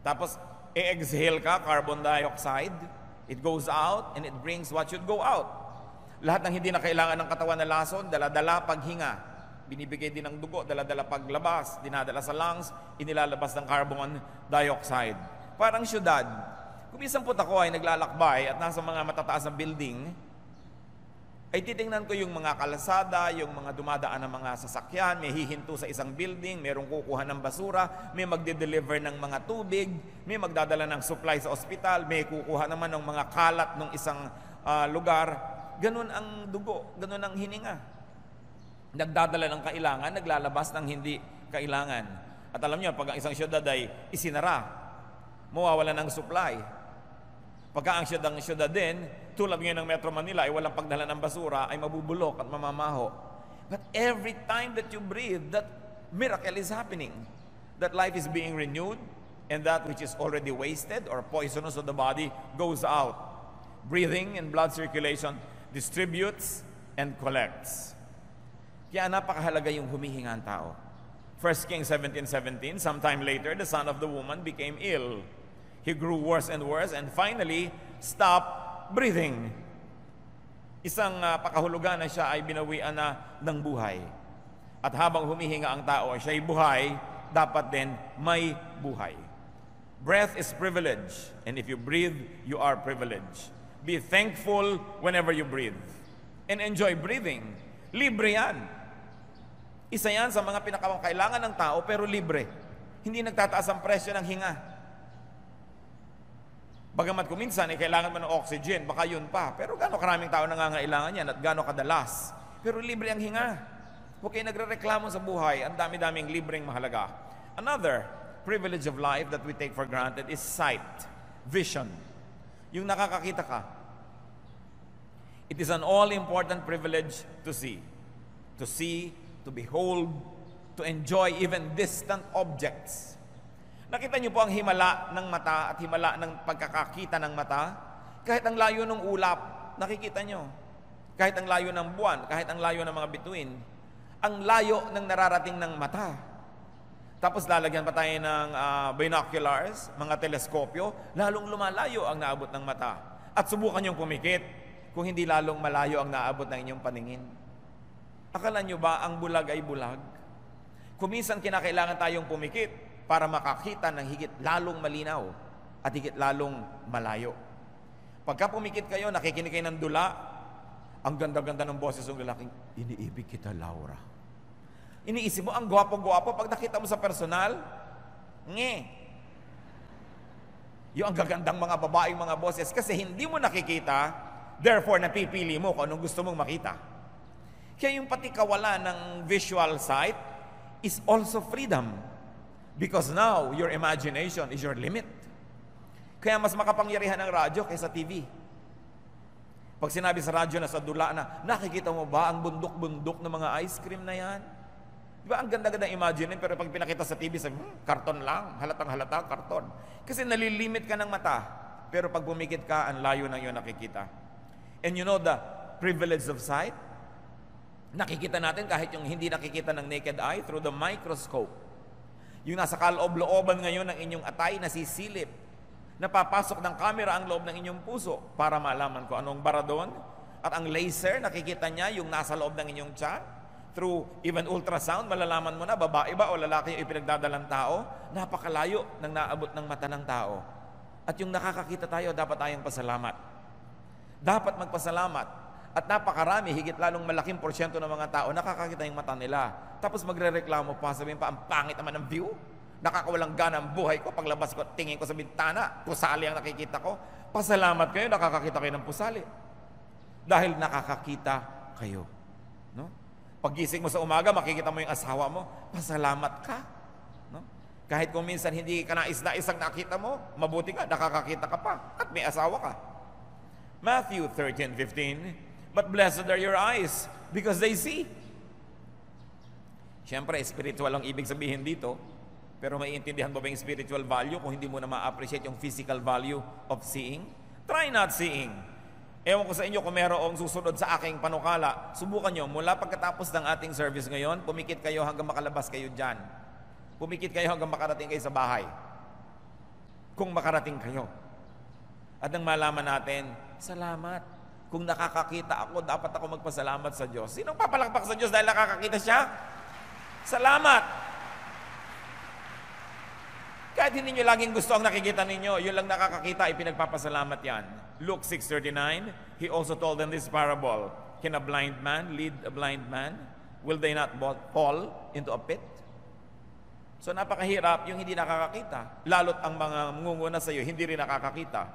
Tapos, exhale ka, carbon dioxide. It goes out and it brings what should go out. Lahat ng hindi na kailangan ng katawan na lason, dala-dala paghinga. Binibigay din ng dugo, dala-dala paglabas, dinadala sa lungs, inilalabas ng carbon dioxide. Parang syudad. Kung isang po ako ay naglalakbay at nasa mga matataas na building, ay titingnan ko yung mga kalasada, yung mga dumadaan ng mga sasakyan, may hihinto sa isang building, mayroong kukuha ng basura, may magde-deliver ng mga tubig, may magdadala ng supply sa ospital, may kukuha naman ng mga kalat ng isang lugar. Ganun ang dugo, ganun ang hininga. Nagdadala ng kailangan, naglalabas ng hindi kailangan. At alam niyo, pag ang isang syudad ay isinara, mawawala ng supply. Pagka ang syudad din, tulad ngayon ng Metro Manila, ay walang pagdala ng basura, ay mabubulok at mamamaho. But every time that you breathe, that miracle is happening. That life is being renewed, and that which is already wasted or poisonous of the body goes out. Breathing and blood circulation distributes and collects. Kaya napakahalaga yung humihinga ang tao. 1 Kings 17:17, sometime later, the son of the woman became ill. He grew worse and worse and finally stopped breathing. Isang pakahulugan na siya ay binawian na ng buhay. At habang humihinga ang tao, siya ay buhay, dapat din may buhay. Breath is privilege, and if you breathe, you are privileged. Be thankful whenever you breathe. And enjoy breathing. Libre yan. Isa yan sa mga pinakakailangan ng tao, pero libre. Hindi nagtataas ang presyo ng hinga. Bagamat kung minsan ay kailangan mo ng oxygen, baka yun pa. Pero gaano karaming tao nangangailangan yan at gaano kadalas. Pero libre ang hinga. Huwag kayo nagre-reklamo sa buhay. Ang dami-daming libreng mahalaga. Another privilege of life that we take for granted is sight, vision. Yung nakakakita ka. It is an all-important privilege to see. To see, to behold, to enjoy even distant objects. Nakita niyo po ang himala ng mata at himala ng pagkakakita ng mata? Kahit ang layo ng ulap, nakikita niyo. Kahit ang layo ng buwan, kahit ang layo ng mga bituin, ang layo ng nararating ng mata. Tapos lalagyan pa tayo ng binoculars, mga teleskopyo, lalong lumalayo ang naabot ng mata. At subukan niyong pumikit kung hindi lalong malayo ang naabot ng inyong paningin. Akala niyo ba ang bulag ay bulag? Kung minsan kinakailangan tayong pumikit para makakita ng higit lalong malinaw at higit lalong malayo. Pagka pumikit kayo, nakikinig kayo ng dula, ang ganda-ganda ng boses ng lalaking, iniibig kita, Laura. Iniisip mo, ang gwapo-gwapo, pag nakita mo sa personal, yung ang gagandang mga babaeng mga boses, kasi hindi mo nakikita, therefore napipili mo kung anong gusto mong makita. Kaya yung pati kawalan ng visual sight is also freedom. Because now, your imagination is your limit. Kaya mas makapangyarihan ang radyo kaysa TV. Pag sinabi sa radyo na sa dula na, nakikita mo ba ang bundok-bundok ng mga ice cream na yan? Di ba, ang ganda-ganda imagine, pero pag pinakita sa TV, sabi, karton lang, halatang-halata, karton. Kasi nalilimit ka ng mata. Pero pag bumikit ka, ang layo ng iyong nakikita. And you know the privilege of sight? Nakikita natin kahit yung hindi nakikita ng naked eye through the microscope. Yung nasa kaloob-looban ngayon ng inyong atay, nasisilip. Napapasok ng camera ang loob ng inyong puso para malaman ko anong bara doon. At ang laser, nakikita niya yung nasa loob ng inyong tiyan. Through even ultrasound, malalaman mo na babae ba o lalaki yung ipinagdadalang tao. Napakalayo ng naabot ng mata ng tao. At yung nakakakita tayo, dapat tayong pasalamat. Dapat magpasalamat. At napakarami, higit lalong malaking porsyento ng mga tao, nakakakita yung mata nila. Tapos magre-reklamo pa, sabihin pa, ang pangit naman ng view. Nakakawalang gana ang buhay ko. Paglabas ko, tingin ko sa bintana, pusali ang nakikita ko. Pasalamat kayo, nakakakita kayo ng pusali. Dahil nakakakita kayo. No? Paggising mo sa umaga, makikita mo yung asawa mo, pasalamat ka. No? Kahit kung minsan hindi ka nais-nais ang nakita mo, mabuti ka, nakakakita ka pa, at may asawa ka. Matthew 13:15, but blessed are your eyes, because they see. Siyempre, spiritual ang ibig sabihin dito, pero maiintindihan mo ba yung spiritual value kung hindi mo na ma-appreciate yung physical value of seeing? Try not seeing. Ewan ko sa inyo kung merong susunod sa aking panukala, subukan nyo, mula pagkatapos ng ating service ngayon, pumikit kayo hanggang makalabas kayo dyan. Pumikit kayo hanggang makarating kayo sa bahay. kung makarating kayo. At nang malaman natin, salamat. Kung nakakakita ako, dapat ako magpasalamat sa Diyos. Sinong papalakpak sa Diyos dahil nakakakita siya? Salamat! Kahit hindi nyo laging gusto ang nakikita ninyo, yun lang nakakakita, ipinagpapasalamat yan. Luke 6:39, He also told them this parable. Can a blind man lead a blind man? Will they not both fall into a pit? So napakahirap yung hindi nakakakita. Lalo't ang mga mangunguna sa iyo, hindi rin nakakakita.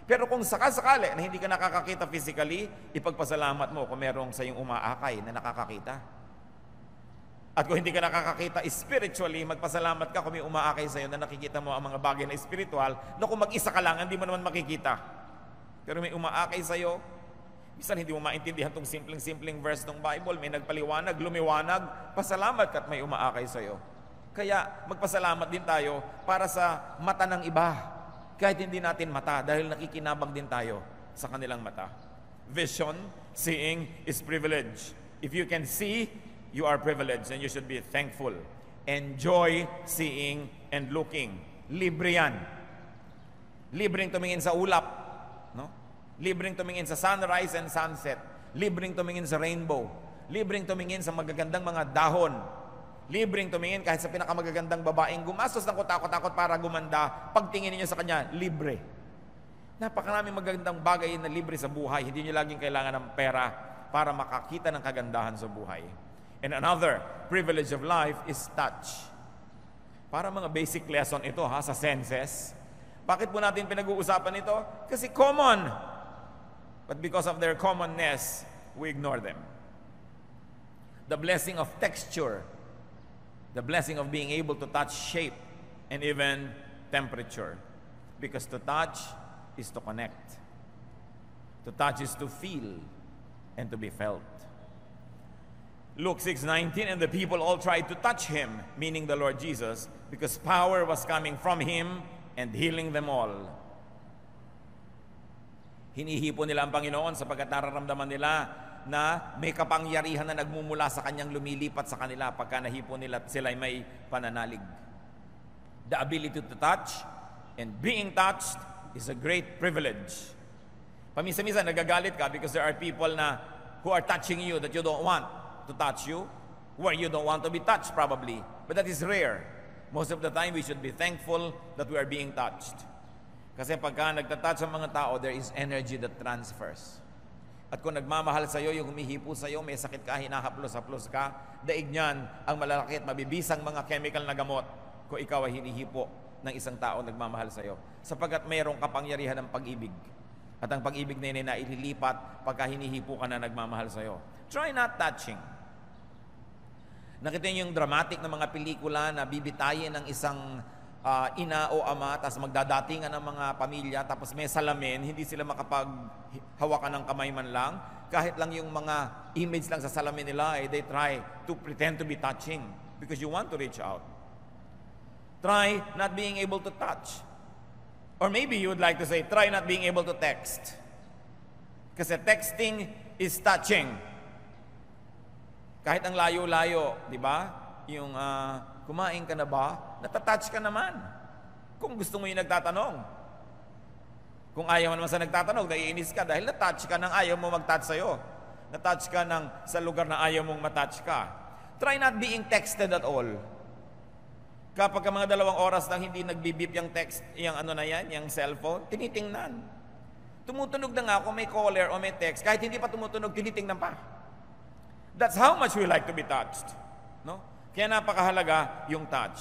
Pero kung sakasakali na hindi ka nakakakita physically, ipagpasalamat mo kung merong sa iyong umaakay na nakakakita. At kung hindi ka nakakakita spiritually, magpasalamat ka kung may umaakay sa iyo na nakikita mo ang mga bagay na spiritual, na kung mag-isa ka lang, hindi mo naman makikita. Pero may umaakay sa iyo, minsan hindi mo maintindihan itong simpleng verse ng Bible, may nagpaliwanag, lumiwanag, pasalamat ka at may umaakay sa iyo. Kaya magpasalamat din tayo para sa mata ng iba. Kahit hindi natin mata, dahil nakikinabang din tayo sa kanilang mata. Vision, seeing, is privilege. If you can see, you are privileged and you should be thankful. Enjoy seeing and looking. Libre yan. Libreng tumingin sa ulap. No? Libreng tumingin sa sunrise and sunset. Libreng tumingin sa rainbow. Libreng tumingin sa magagandang mga dahon. Libreng tumingin kahit sa pinakamagagandang babaeng gumastos ng kutakot-takot para gumanda, pagtingin niyo sa kanya, libre. Napakaraming magagandang bagay na libre sa buhay. Hindi niyo laging kailangan ng pera para makakita ng kagandahan sa buhay. And another privilege of life is touch. Para mga basic lesson ito sa senses. Bakit po natin pinag-uusapan ito? Kasi common. But because of their commonness, we ignore them. The blessing of texture, the blessing of being able to touch shape and even temperature. Because to touch is to connect. To touch is to feel and to be felt. Luke 6:19, and the people all tried to touch him, meaning the Lord Jesus, because power was coming from him and healing them all. Hinihipo nila ang Panginoon sapagkat nararamdaman nila na may kapangyarihan na nagmumula sa kanyang lumilipat sa kanila pagka nahipo nila at sila ay may pananalig. The ability to touch and being touched is a great privilege. Paminsan-minsan nagagalit ka because there are people na who are touching you that you don't want to touch you, where you don't want to be touched probably. But that is rare. Most of the time, we should be thankful that we are being touched. Kasi pagka nagtatouch ang mga tao, there is energy that transfers. At kung nagmamahal sa iyo, yung humihipo sa iyo, may sakit ka, hinahaplos-haplos ka, daig niyan ang malalaki at mabibisang mga chemical na gamot kung ikaw ay hinihipo ng isang tao nagmamahal sa iyo. Sapagkat mayroong kapangyarihan ng pag-ibig. At ang pag-ibig na yun ay naililipat pagka hinihipo ka na nagmamahal sa iyo. Try not touching. Nakita niyo yung dramatic na mga pelikula na bibitayin ng isang ina o ama, tapos magdadatingan ng mga pamilya, tapos may salamin, hindi sila makapaghawakan ng kamay man lang. Kahit lang yung mga image lang sa salamin nila, they try to pretend to be touching because you want to reach out. Try not being able to touch. Or maybe you would like to say, try not being able to text. Kasi texting is touching. Kahit ang layo-layo, di ba? Yung kumain ka na ba? Natatouch ka naman. Kung gusto mo yung nagtatanong. Kung ayaw mo naman sa nagtatanong, naiinis ka dahil natouch ka ng ayaw mo mag-touch sa'yo. Natouch ka ng sa lugar na ayaw mong matouch ka. Try not being texted at all. Kapag mga 2 oras nang hindi nagbibip yung text, yung yung cellphone, tinitingnan. Tumutunog na nga kung may caller o may text, kahit hindi pa tumutunog, tinitingnan pa. That's how much we like to be touched. No? Kaya napakahalaga yung touch.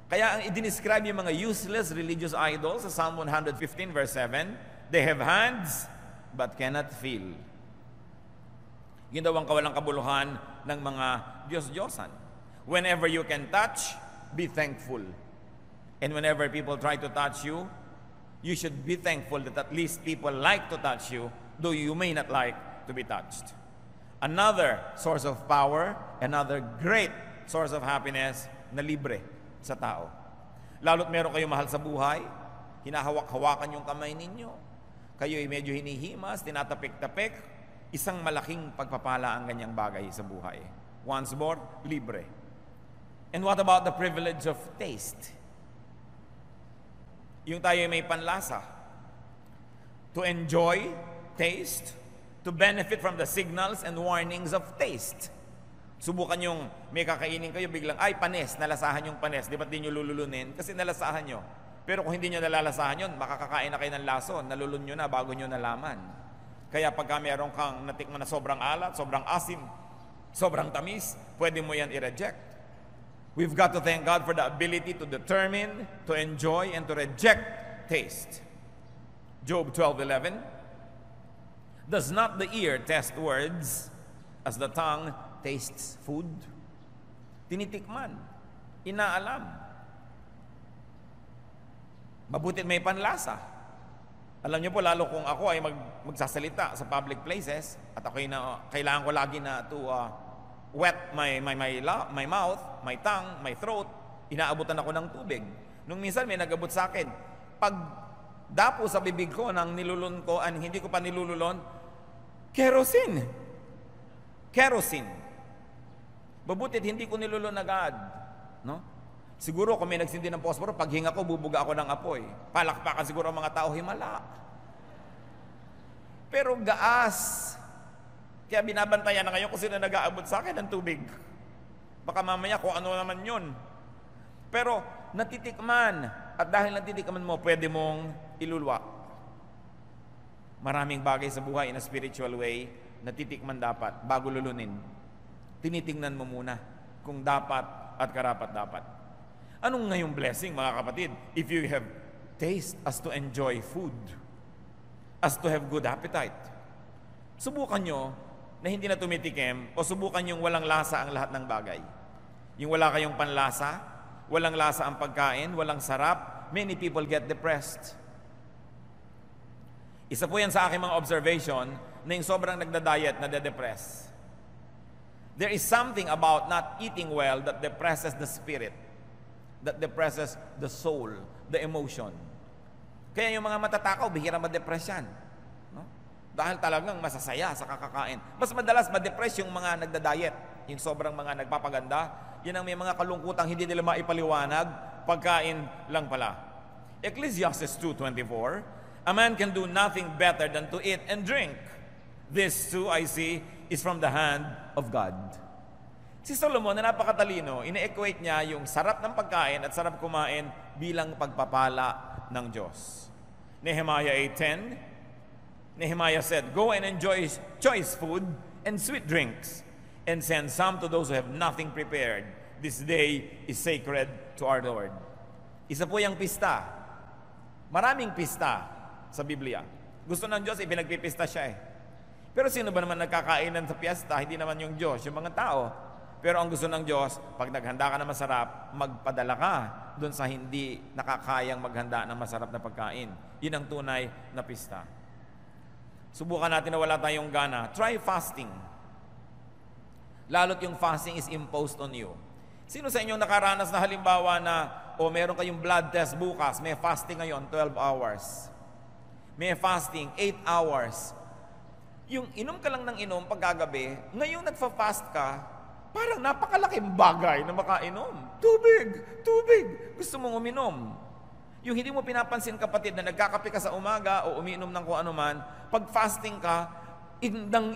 Kaya ang i-describe yung mga useless religious idols sa Psalm 115 verse 7, they have hands but cannot feel. Yun daw ang kawalang kabuluhan ng mga Diyos-Diyosan. Whenever you can touch, be thankful. And whenever people try to touch you, you should be thankful that at least people like to touch you, though you may not like to be touched. Another source of power, another great source of happiness na libre sa tao. Lalo't meron kayong mahal sa buhay, hinahawak-hawakan yung kamay ninyo, kayo'y medyo hinihimas, tinatapik-tapik, isang malaking pagpapala ang ganyang bagay sa buhay. Once more, libre. And what about the privilege of taste? Yung tayo may panlasa. To enjoy, taste, to benefit from the signals and warnings of taste. Subukan yung may kakainin kayo, biglang, ay, panis, nalasahan yung panis. Di ba't di nyo lululunin? Kasi nalasahan nyo. Pero kung hindi nyo nalalasahan yun, makakakain na kayo ng lason, nalulun nyo na bago nyo nalaman. Kaya pagka meron kang natikman na sobrang alat, sobrang asim, sobrang tamis, pwede mo yan i-reject. We've got to thank God for the ability to determine, to enjoy, and to reject taste. Job 12:11. Does not the ear test words as the tongue tastes food? Tinitikman, inaalam. Mabutit may panlasa. Alam niyo po, lalo kung ako ay magsasalita sa public places at ako'y kailangan ko lagi na to wet my mouth, my tongue, my throat, inaabutan ako ng tubig. Nung minsan may nag-abot sa akin, pag dapo sa bibig ko ng nilulun ko, hindi ko pa nilululon, kerosene. Mabutit hindi ko nilulun agad. No? Siguro kung may nagsindi ng posporo, pag hinga ko, bubuga ako ng apoy. Palakpakan siguro ang mga tao, himala. Pero gaas. Kaya binabantayan na ngayon kung sino nag-aabot sa akin ng tubig. Baka mamaya kung ano naman yun. Pero natitikman. At dahil natitikman mo, pwede mong ilulwa. Maraming bagay sa buhay in a spiritual way, natitikman dapat bago lulunin. Tinitingnan mo muna kung dapat at karapat-dapat. Anong ngayong blessing, mga kapatid? If you have taste as to enjoy food, as to have good appetite, subukan nyo na hindi na tumitikim o subukan yung walang lasa ang lahat ng bagay. Yung wala kayong panlasa, walang lasa ang pagkain, walang sarap, many people get depressed. Isa po yan sa aking mga observation na yung sobrang nagda-diet na de-depress. There is something about not eating well that depresses the spirit, that depresses the soul, the emotion. Kaya yung mga matatakaw, bihira ma-depress yan. No? Dahil talagang masasaya sa kakakain. Mas madalas ma-depress yung mga nagda-diet, yung sobrang mga nagpapaganda, yun ang may mga kalungkutang hindi nila maipaliwanag, pagkain lang pala. Ecclesiastes 2:24, a man can do nothing better than to eat and drink. This too, I see, is from the hand of God. Si Solomon na napakatalino, ine-equate niya yung sarap ng pagkain at sarap kumain bilang pagpapala ng Diyos. Nehemiah 8:10, Nehemiah said, "Go and enjoy choice food and sweet drinks, and send some to those who have nothing prepared. This day is sacred to our Lord." Isa po yung pista. Maraming pista sa Biblia. Gusto ng Diyos, ipinagpipista siya eh. Pero sino ba naman nagkakainan sa piyesta? Hindi naman yung Diyos, yung mga tao. Pero ang gusto ng Diyos, pag naghanda ka ng masarap, magpadala ka doon sa hindi nakakayang maghanda ng masarap na pagkain. Yun ang tunay na pista. Subukan natin na wala tayong gana. Try fasting. Lalo't yung fasting is imposed on you. Sino sa inyong nakaranas na halimbawa na meron kayong blood test bukas, may fasting ngayon, 12 hours. May fasting, 8 hours. Yung inom ka lang ng inom pagkagabi, ngayong nagfa-fast ka, parang napakalaking bagay na makainom. Tubig. Gusto mong uminom. Yung hindi mo pinapansin, kapatid, na nagkakape ka sa umaga o umiinom ng kung ano man, pag fasting ka, indang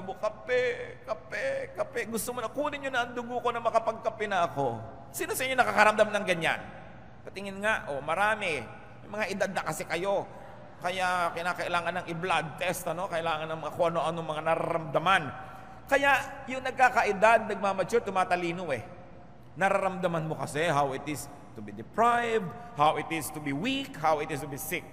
mo, kape. Gusto mo na, kunin nyo na ang dugo ko na makapagkape na ako. Sino sa inyo nakakaramdam ng ganyan? Patingin nga, marami. Yung mga edad na kasi kayo, kaya kinakailangan ng i-blood test, kailangan ng kung ano-ano mga nararamdaman. Kaya yung nagkakaedad, nagmamature, tumatalino eh. Nararamdaman mo kasi how it is to be deprived, how it is to be weak, how it is to be sick.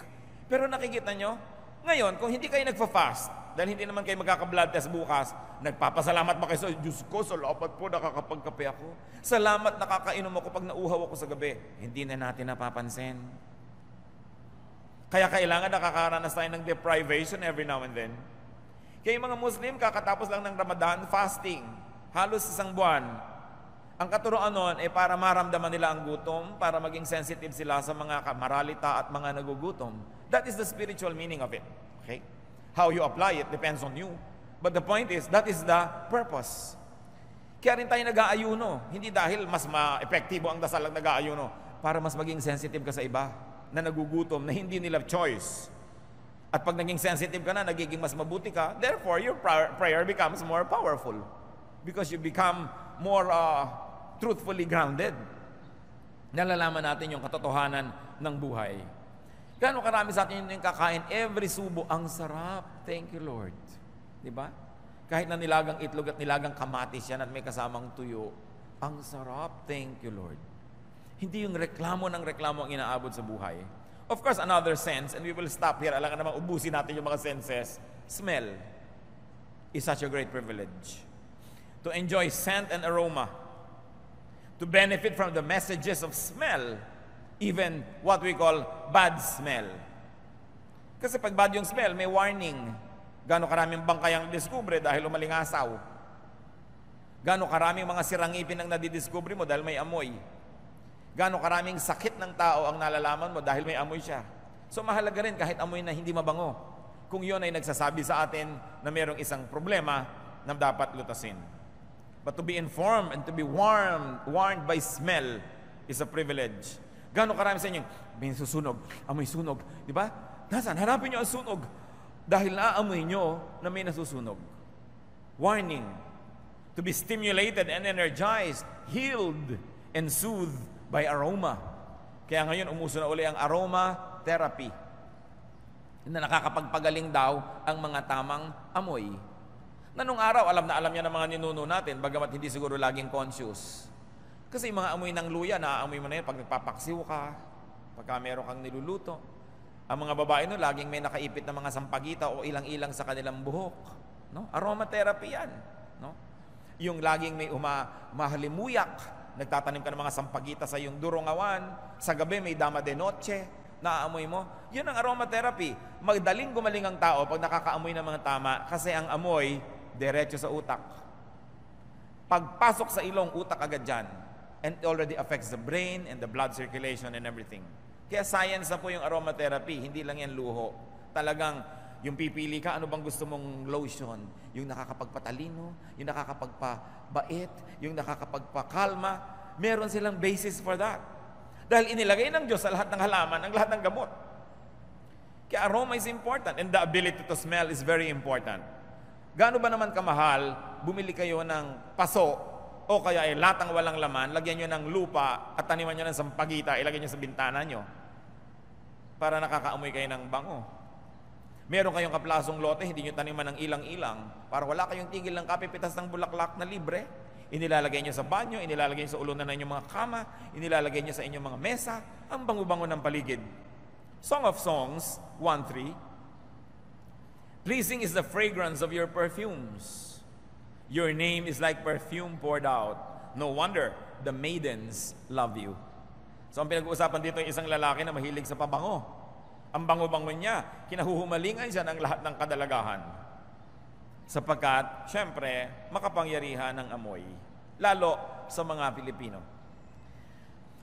Pero nakikita nyo, ngayon, kung hindi kayo nagfa-fast, dahil hindi naman kayo magkaka-blood test bukas, nagpapasalamat ba kayo sa Diyos ko, salamat po, nakakapagkape ako. Salamat, nakakainom ako pag nauuhaw ako sa gabi. Hindi na natin napapansin. Kaya kailangan nakakaranas tayo ng deprivation every now and then. Kaya yung mga Muslim, kakatapos lang ng Ramadan, fasting. Halos isang buwan. Ang katuroan nun ay para maramdaman nila ang gutom, para maging sensitive sila sa mga maralita at mga nagugutom. That is the spiritual meaning of it. Okay? How you apply it depends on you. But the point is, that is the purpose. Kaya rin tayo nag-aayuno. Hindi dahil mas ma-epektibo ang dasal ang nag-aayuno, para mas maging sensitive ka sa iba. na nagugutom, na hindi nila choice. At pag naging sensitive ka na, nagiging mas mabuti ka, therefore, your prayer becomes more powerful. Because you become more truthfully grounded. Nalalaman natin yung katotohanan ng buhay. Gaano karami sa atin yung kakain, every subo, ang sarap. Thank you, Lord. Diba? Kahit na nilagang itlog at nilagang kamatis yan at may kasamang tuyo, ang sarap. Thank you, Lord. Hindi yung reklamo ng reklamo ang inaabot sa buhay. Of course, another sense, and we will stop here, alam ka namang ubusin natin yung mga senses, smell is such a great privilege. To enjoy scent and aroma, to benefit from the messages of smell, even what we call bad smell. Kasi pag bad yung smell, may warning. Gaano karaming bangkay ang diskubre dahil umalingasaw. Gaano karaming mga sirangipin ang nadidiskubre mo dahil may amoy. Gaano karaming sakit ng tao ang nalalaman mo dahil may amoy siya. So mahalaga rin kahit amoy na hindi mabango, kung yun ay nagsasabi sa atin na mayroong isang problema na dapat lutasin. But to be informed and to be warned by smell is a privilege. Gaano karami sa inyo, may susunog, amoy sunog, di ba? Nasaan? Hanapin nyo ang sunog. Dahil naamoy nyo na may nasusunog. Warning. To be stimulated and energized, healed and soothed by aroma. Kaya ngayon umuso na uli ang aroma therapy. Na nakakapagpagaling daw ang mga tamang amoy. Na nung araw, alam na alam niya ng mga ninuno natin, bagamat hindi siguro laging conscious. Kasi yung mga amoy ng luya, naaamoy mo na yun pag nagpapaksiw ka, pagka meron kang niluluto. Ang mga babae no, laging may nakaipit na mga sampagita o ilang-ilang sa kanilang buhok. No? Aromatherapy yan. No? Yung laging may mahalimuyak, nagtatanim ka ng mga sampagita sa iyong durongawan, sa gabi may dama de noche, naaamoy mo. Yun ang aromatherapy. Magdaling gumaling ang tao pag nakakaamoy ng mga tama kasi ang amoy, diretso sa utak. Pagpasok sa ilong, utak agad dyan. And it already affects the brain and the blood circulation and everything. Kaya science na po yung aromatherapy, hindi lang yan luho. Talagang yung pipili ka, ano bang gusto mong lotion? Yung nakakapagpatalino, yung nakakapagpabait, yung nakakapagpakalma. Meron silang basis for that. Dahil inilagay ng Diyos sa lahat ng halaman, ang lahat ng gamot. Kaya aroma is important and the ability to smell is very important. Gaano ba naman kamahal, bumili kayo ng paso o kaya ay latang walang laman, lagyan nyo ng lupa at taniman nyo ng sampagita, ilagay nyo sa bintana nyo para nakakaamoy kayo ng bango. Meron kayong kaplasong lote, hindi nyo taniman ng ilang-ilang para wala kayong tigil ng kapipitas ng bulaklak na libre. Inilalagay nyo sa banyo, inilalagay nyo sa ulunan ng inyong mga kama, inilalagay nyo sa inyong mga mesa, ang bango-bango ng paligid. Song of Songs 1:3. Pleasing is the fragrance of your perfumes. Your name is like perfume poured out. No wonder the maidens love you. So ang pinag-uusapan dito ay isang lalaki na mahilig sa pabango. Ang bango-bango niya, kinahuhumalingan siya ng lahat ng kadalagahan. Sapagkat, syempre, makapangyarihan ng amoy. Lalo sa mga Pilipino.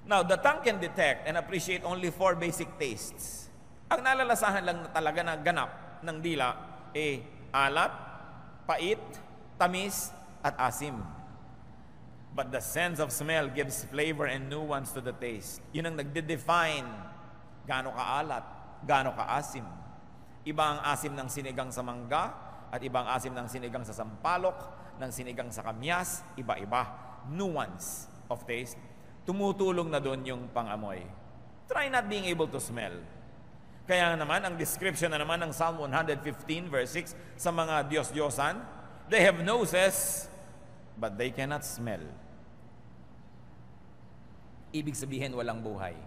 Now, the tongue can detect and appreciate only 4 basic tastes. Ang nalalasahan lang talaga na ganap ng dila ay alat, pait, tamis, at asim. But the sense of smell gives flavor and nuance to the taste. Yun ang nagde-define gaano kaalat, gaano kaasim. Iba ang asim ng sinigang sa mangga at ibang asim ng sinigang sa sampalok, ng sinigang sa kamyas, iba-iba. Nuance of taste. Tumutulong na doon yung pangamoy. Try not being able to smell. Kaya naman, ang description na naman ng Psalm 115 verse 6 sa mga Diyos-Diyosan, they have noses, but they cannot smell. Ibig sabihin, walang buhay.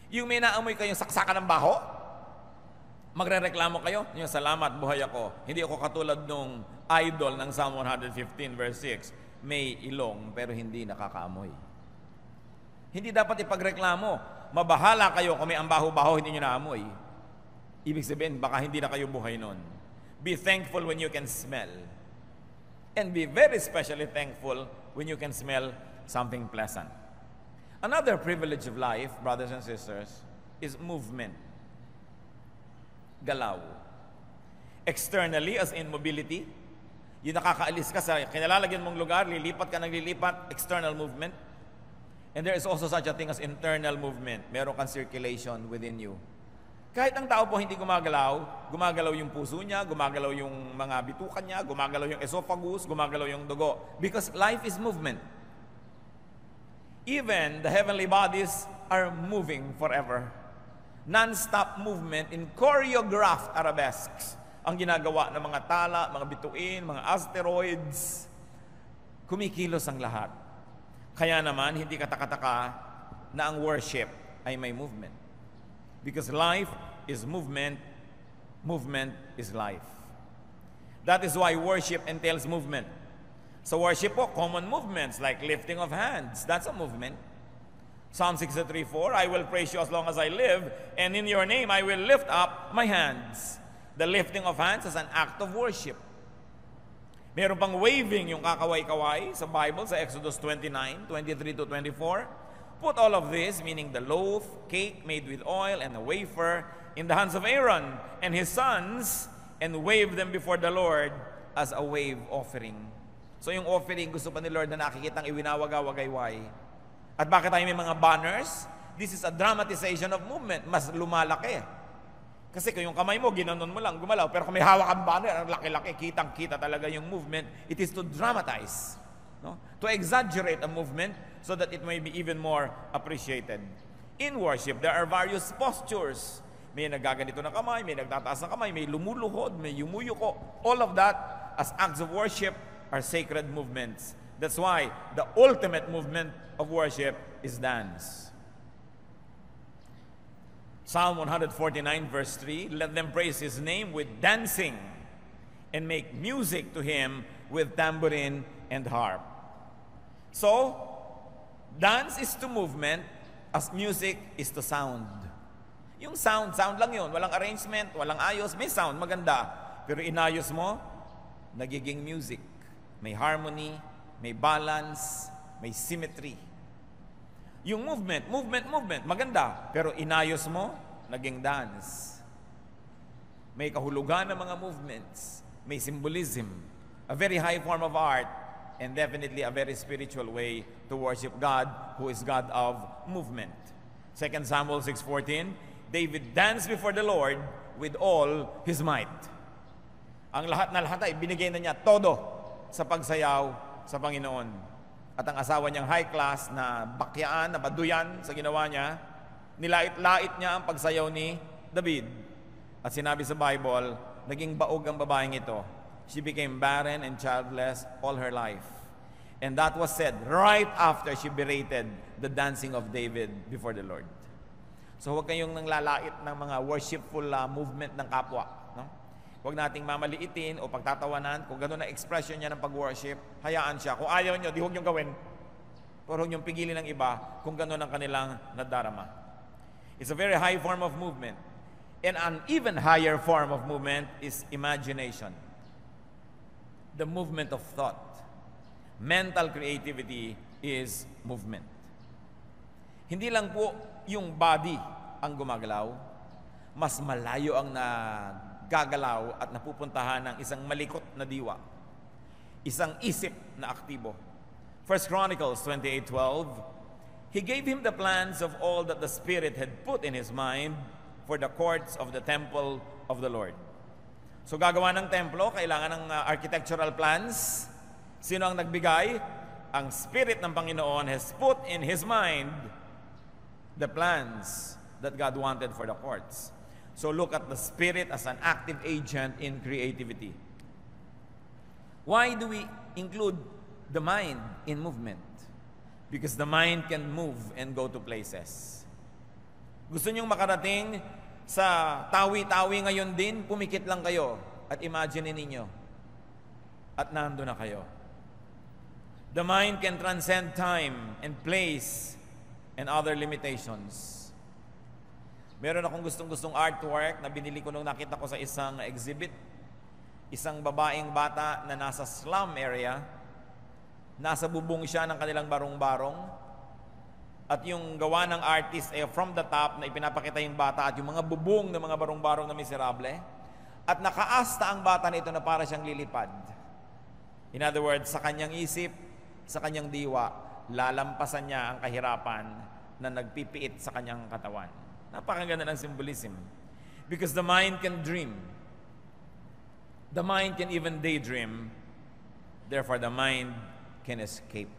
Yung may naamoy kayong saksakan ng baho, magrereklamo kayo, yung salamat, buhay ako. Hindi ako katulad nung idol ng Psalm 115 verse 6, may ilong pero hindi nakakaamoy. Hindi dapat ipagreklamo. Mabahala kayo kung may ang baho-baho, hindi nyo naamoy. Ibig sabihin, baka hindi na kayo buhay nun. Be thankful when you can smell. And be very especially thankful when you can smell something pleasant. Another privilege of life, brothers and sisters, is movement. Galaw. Externally, as in mobility, yung nakakaalis ka sa kinalalagyan mong lugar, lilipat ka ng lilipat, external movement. And there is also such a thing as internal movement. Meron kang circulation within you. Kahit ang tao po hindi gumagalaw, gumagalaw yung puso niya, gumagalaw yung mga bitukan niya, gumagalaw yung esophagus, gumagalaw yung dugo. Because life is movement. Even the heavenly bodies are moving forever. Non-stop movement in choreographed arabesques ang ginagawa ng mga tala, mga bituin, mga asteroids. Kumikilos ang lahat. Kaya naman, hindi katakataka na ang worship ay may movement. Because life is movement, movement is life. That is why worship entails movement. So worship po, common movements like lifting of hands. That's a movement. Psalm 63:4, I will praise you as long as I live, and in your name I will lift up my hands. The lifting of hands is an act of worship. Meron pang waving yung kakaway-kaway sa Bible, sa Exodus 29:23-24. Put all of this, meaning the loaf, cake made with oil, and the wafer, in the hands of Aaron and his sons, and wave them before the Lord as a wave offering. So yung offering, gusto pa ni Lord na nakikitang iwinawagaw-wagayway. At bakit tayo may mga banners? This is a dramatization of movement. Mas lumalaki. Kasi kung yung kamay mo, ginanon mo lang, gumalaw. Pero kung may hawak ang banner, ang laki-laki, kitang-kita talaga yung movement. It is to dramatize. No? To exaggerate a movement so that it may be even more appreciated. In worship, there are various postures. May nagaganito na kamay, may nagtataas na kamay, may lumuluhod, may yumuyuko. All of that, as acts of worship, are sacred movements. That's why the ultimate movement of worship is dance. Psalm 149 verse 3, let them praise His name with dancing and make music to Him with tambourine and harp. So, dance is to movement as music is to sound. Yung sound lang yun. Walang arrangement, walang ayos, may sound, maganda. Pero inayos mo, nagiging music. May harmony, may balance, may symmetry. Yung movement, maganda. Pero inayos mo, naging dance. May kahulugan ng mga movements. May symbolism. A very high form of art. And definitely a very spiritual way to worship God, who is God of movement. 2 Samuel 6:14, David danced before the Lord with all his might. Ang lahat na lahat ay binigay na niya todo sa pagsayaw sa Panginoon. At ang asawa niyang high class na bakyaan, na baduyan sa ginawa niya, nilait-lait niya ang pagsayaw ni David. At sinabi sa Bible, naging baog ang babaeng ito. She became barren and childless all her life. And that was said right after she berated the dancing of David before the Lord. So huwag kayong nanglalait ng mga worshipful movement ng kapwa. No? Huwag nating mamaliitin o pagtatawanan. Kung gano'n na expression niya ng pag-worship, hayaan siya. Kung ayaw niyo, di huwag niyong gawin. Pero huwag niyong pigilin ng iba kung gano'n ang kanilang nadarama. It's a very high form of movement. And an even higher form of movement is imagination. The movement of thought. Mental creativity is movement. Hindi lang po yung body ang gumagalaw, mas malayo ang nagagalaw at napupuntahan ng isang malikot na diwa, isang isip na aktibo. 1 Chronicles 28:12, He gave him the plans of all that the Spirit had put in his mind for the courts of the temple of the Lord. So gagawa ng templo, kailangan ng architectural plans. Sino ang nagbigay? Ang Spirit ng Panginoon has put in his mind the plans that God wanted for the courts. So look at the Spirit as an active agent in creativity. Why do we include the mind in movement? Because the mind can move and go to places. Gusto niyong makarating sa tawi-tawi ngayon din, pumikit lang kayo at imagine ninyo at nando na kayo. The mind can transcend time and place and other limitations. Meron akong gustong-gustong artwork na binili ko nung nakita ko sa isang exhibit. Isang babaeng bata na nasa slum area. Nasa bubong siya ng kanilang barong-barong. At yung gawa ng artist ay from the top na ipinapakita yung bata at yung mga bubong ng mga barong-barong na miserable. At nakaasta ang bata nito na para siyang lilipad. In other words, sa kanyang isip, sa kanyang diwa, lalampasan niya ang kahirapan na nagpipiit sa kanyang katawan. Napakaganda ng symbolism. Because the mind can dream. The mind can even daydream. Therefore, the mind can escape.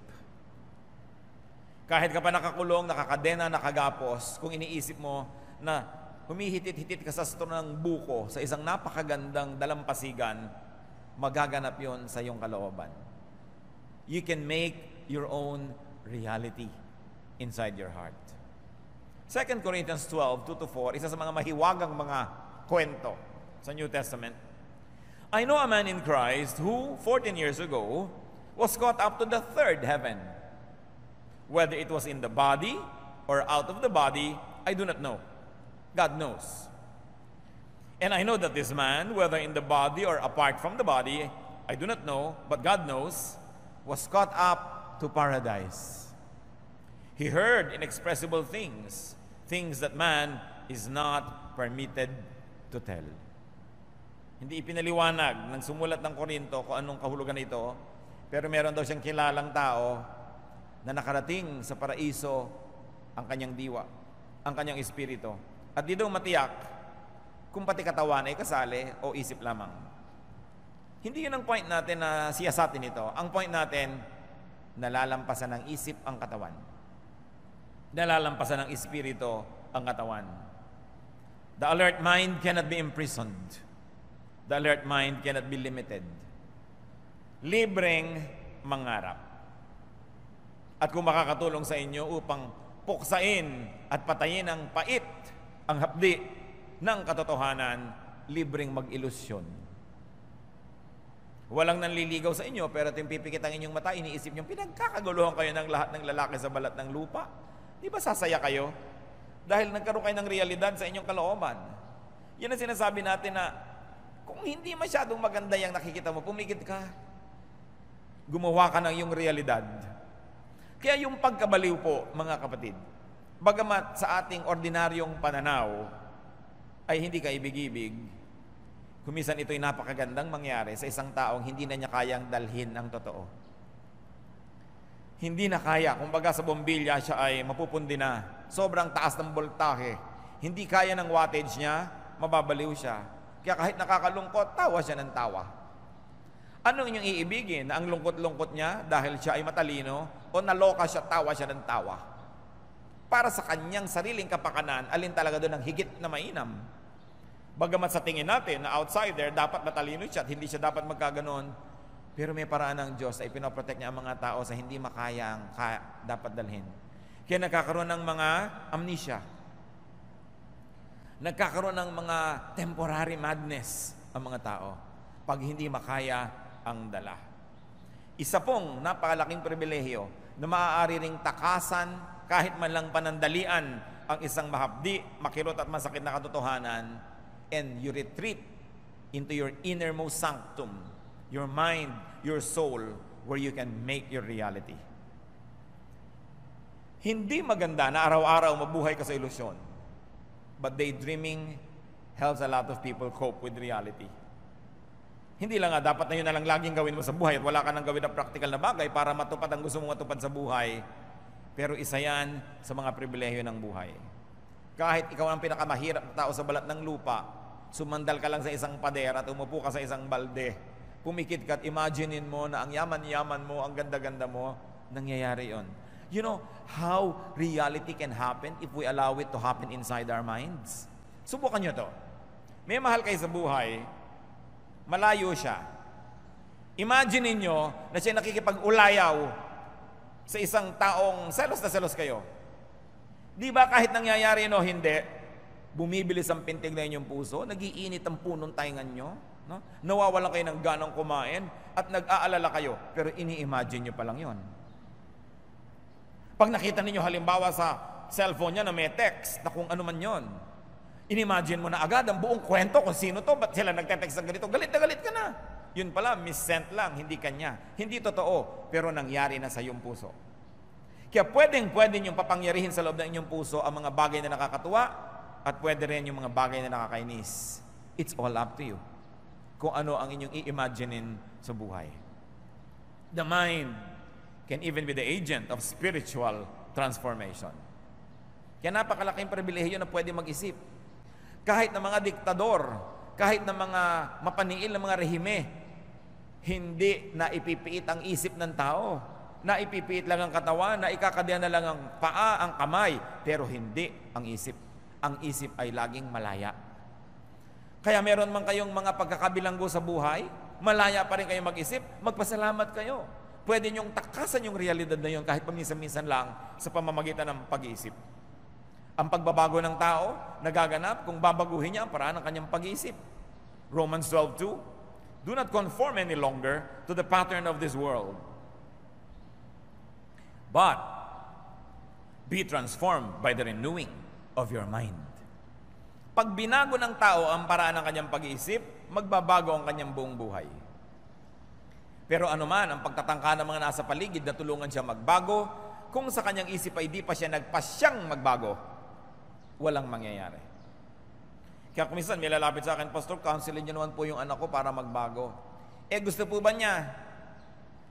Kahit ka pa nakakulong, nakakadena, nakagapos, kung iniisip mo na humihitit-hitit ka sa store ng buko sa isang napakagandang dalampasigan, magaganap yon sa iyong kalooban. You can make your own reality inside your heart. 2 Corinthians 12, 2-4, isa sa mga mahiwagang mga kwento sa New Testament. I know a man in Christ who, 14 years ago, was caught up to the third heaven. Whether it was in the body or out of the body, I do not know. God knows. And I know that this man, whether in the body or apart from the body, I do not know, but God knows, was caught up to paradise. He heard inexpressible things, things that man is not permitted to tell. Hindi ipinaliwanag ng sumulat ng Korinto kung anong kahulugan ito, pero meron daw siyang kilalang tao na nakarating sa paraiso ang kanyang diwa, ang kanyang espiritu. At di daw matiyak kung pati katawan ay kasali o isip lamang. Hindi yun ang point natin na siyasatin ito. Ang point natin, nalalampasan ng isip ang katawan. Nalalampasan ng espiritu ang katawan. The alert mind cannot be imprisoned. The alert mind cannot be limited. Libreng mangarap. At kung makakatulong sa inyo upang puksain at patayin ang pait, ang hapdi ng katotohanan, libreng mag-ilusyon. Walang nanliligaw sa inyo, pero ito yung pipikit ang inyong mata, iniisip nyo, pinagkakaguluhan kayo ng lahat ng lalaki sa balat ng lupa. Di ba sasaya kayo? Dahil nagkaroon kayo ng realidad sa inyong kalooban. Yan ang sinasabi natin na, kung hindi masyadong maganda yung nakikita mo, pumikit ka. Gumawa ka ng iyong realidad. Kaya yung pagkabaliw po, mga kapatid, bagamat sa ating ordinaryong pananaw ay hindi kaibig-ibig, kumisan ito'y napakagandang mangyari sa isang taong hindi na niya kayang dalhin ang totoo. Hindi na kaya, kumbaga sa bombilya siya ay mapupundi na, sobrang taas ng voltahe, hindi kaya ng wattage niya, mababaliw siya. Kaya kahit nakakalungkot, tawa siya ng tawa. Anong inyong iibigin? Na ang lungkot-lungkot niya dahil siya ay matalino o naloka siya, tawa siya ng tawa? Para sa kanyang sariling kapakanan, alin talaga doon ang higit na mainam? Bagamat sa tingin natin na outsider, dapat matalino siya at hindi siya dapat magkaganon. Pero may paraan ng Diyos ay pinoprotect niya ang mga tao sa hindi makayang dapat dalhin. Kaya nagkakaroon ng mga amnesia. Nagkakaroon ng mga temporary madness ang mga tao pag hindi makaya ang dala. Isa pong napakalaking pribilehiyo na maaari ring takasan kahit man lang panandalian ang isang mahapdi, makirot at masakit na katotohanan, and you retreat into your innermost sanctum, your mind, your soul, where you can make your reality. Hindi maganda na araw-araw mabuhay ka sa ilusyon, but daydreaming helps a lot of people cope with reality. Hindi lang nga, dapat na yun na lang laging gawin mo sa buhay at wala ka nang gawin na practical na bagay para matupad ang gusto mong matupad sa buhay. Pero isa yan sa mga pribilehyo ng buhay. Kahit ikaw ang pinakamahirap na tao sa balat ng lupa, sumandal ka lang sa isang pader at umupo ka sa isang balde, pumikit ka at imaginein mo na ang yaman-yaman mo, ang ganda-ganda mo, nangyayari yon. You know how reality can happen if we allow it to happen inside our minds? Subukan nyo to. May mahal kayo sa buhay, malayo siya. Imagine niyo na siya nakikipag-ulayaw sa isang taong selos na selos kayo. Di ba kahit nangyayari o hindi, bumibilis ang pintig na inyong puso, nagiinit ang punong taingan nyo, no? Nawawalan kayo ng ganang kumain at nag-aalala kayo, pero ini-imagine nyo pa lang yon. Pag nakita ninyo halimbawa sa cellphone niya na may text na kung ano man yon, inimagine mo na agad ang buong kwento kung sino to, ba't sila nagte-text ng ganito, galit na galit ka na. Yun pala, mis-sent lang, hindi kanya. Hindi totoo, pero nangyari na sa iyong puso. Kaya pwede yung papangyarihin sa loob ng inyong puso ang mga bagay na nakakatuwa at pwede rin yung mga bagay na nakakainis. It's all up to you kung ano ang inyong i-imaginein sa buhay. The mind can even be the agent of spiritual transformation. Kaya napakalaking pribilehiyo na pwede mag-isip. Kahit na mga diktador, kahit na mga mapaniil na mga rehime, hindi na ipipiit ang isip ng tao. Na ipipiit lang ang katawan, na ikakadihan na lang ang paa, ang kamay, pero hindi ang isip. Ang isip ay laging malaya. Kaya meron man kayong mga pagkakabilanggo sa buhay, malaya pa rin kayo mag-isip, magpasalamat kayo. Pwede niyong takasan yung realidad na yun kahit paminsan-minsan lang sa pamamagitan ng pag-iisip. Ang pagbabago ng tao, nagaganap kung babaguhin niya ang paraan ng kanyang pag-iisip. Romans 12:2, do not conform any longer to the pattern of this world, but be transformed by the renewing of your mind. Pag binago ng tao ang paraan ng kanyang pag-iisip, magbabago ang kanyang buong buhay. Pero anuman ang pagtatangka ng mga nasa paligid na tulungan siya magbago, kung sa kanyang isip ay di pa siya nagpasyang magbago, walang mangyayari. Kaya kung minsan may lalapit sa akin, Pastor, counselin niyo naman po yung anak ko para magbago. Gusto po ba niya?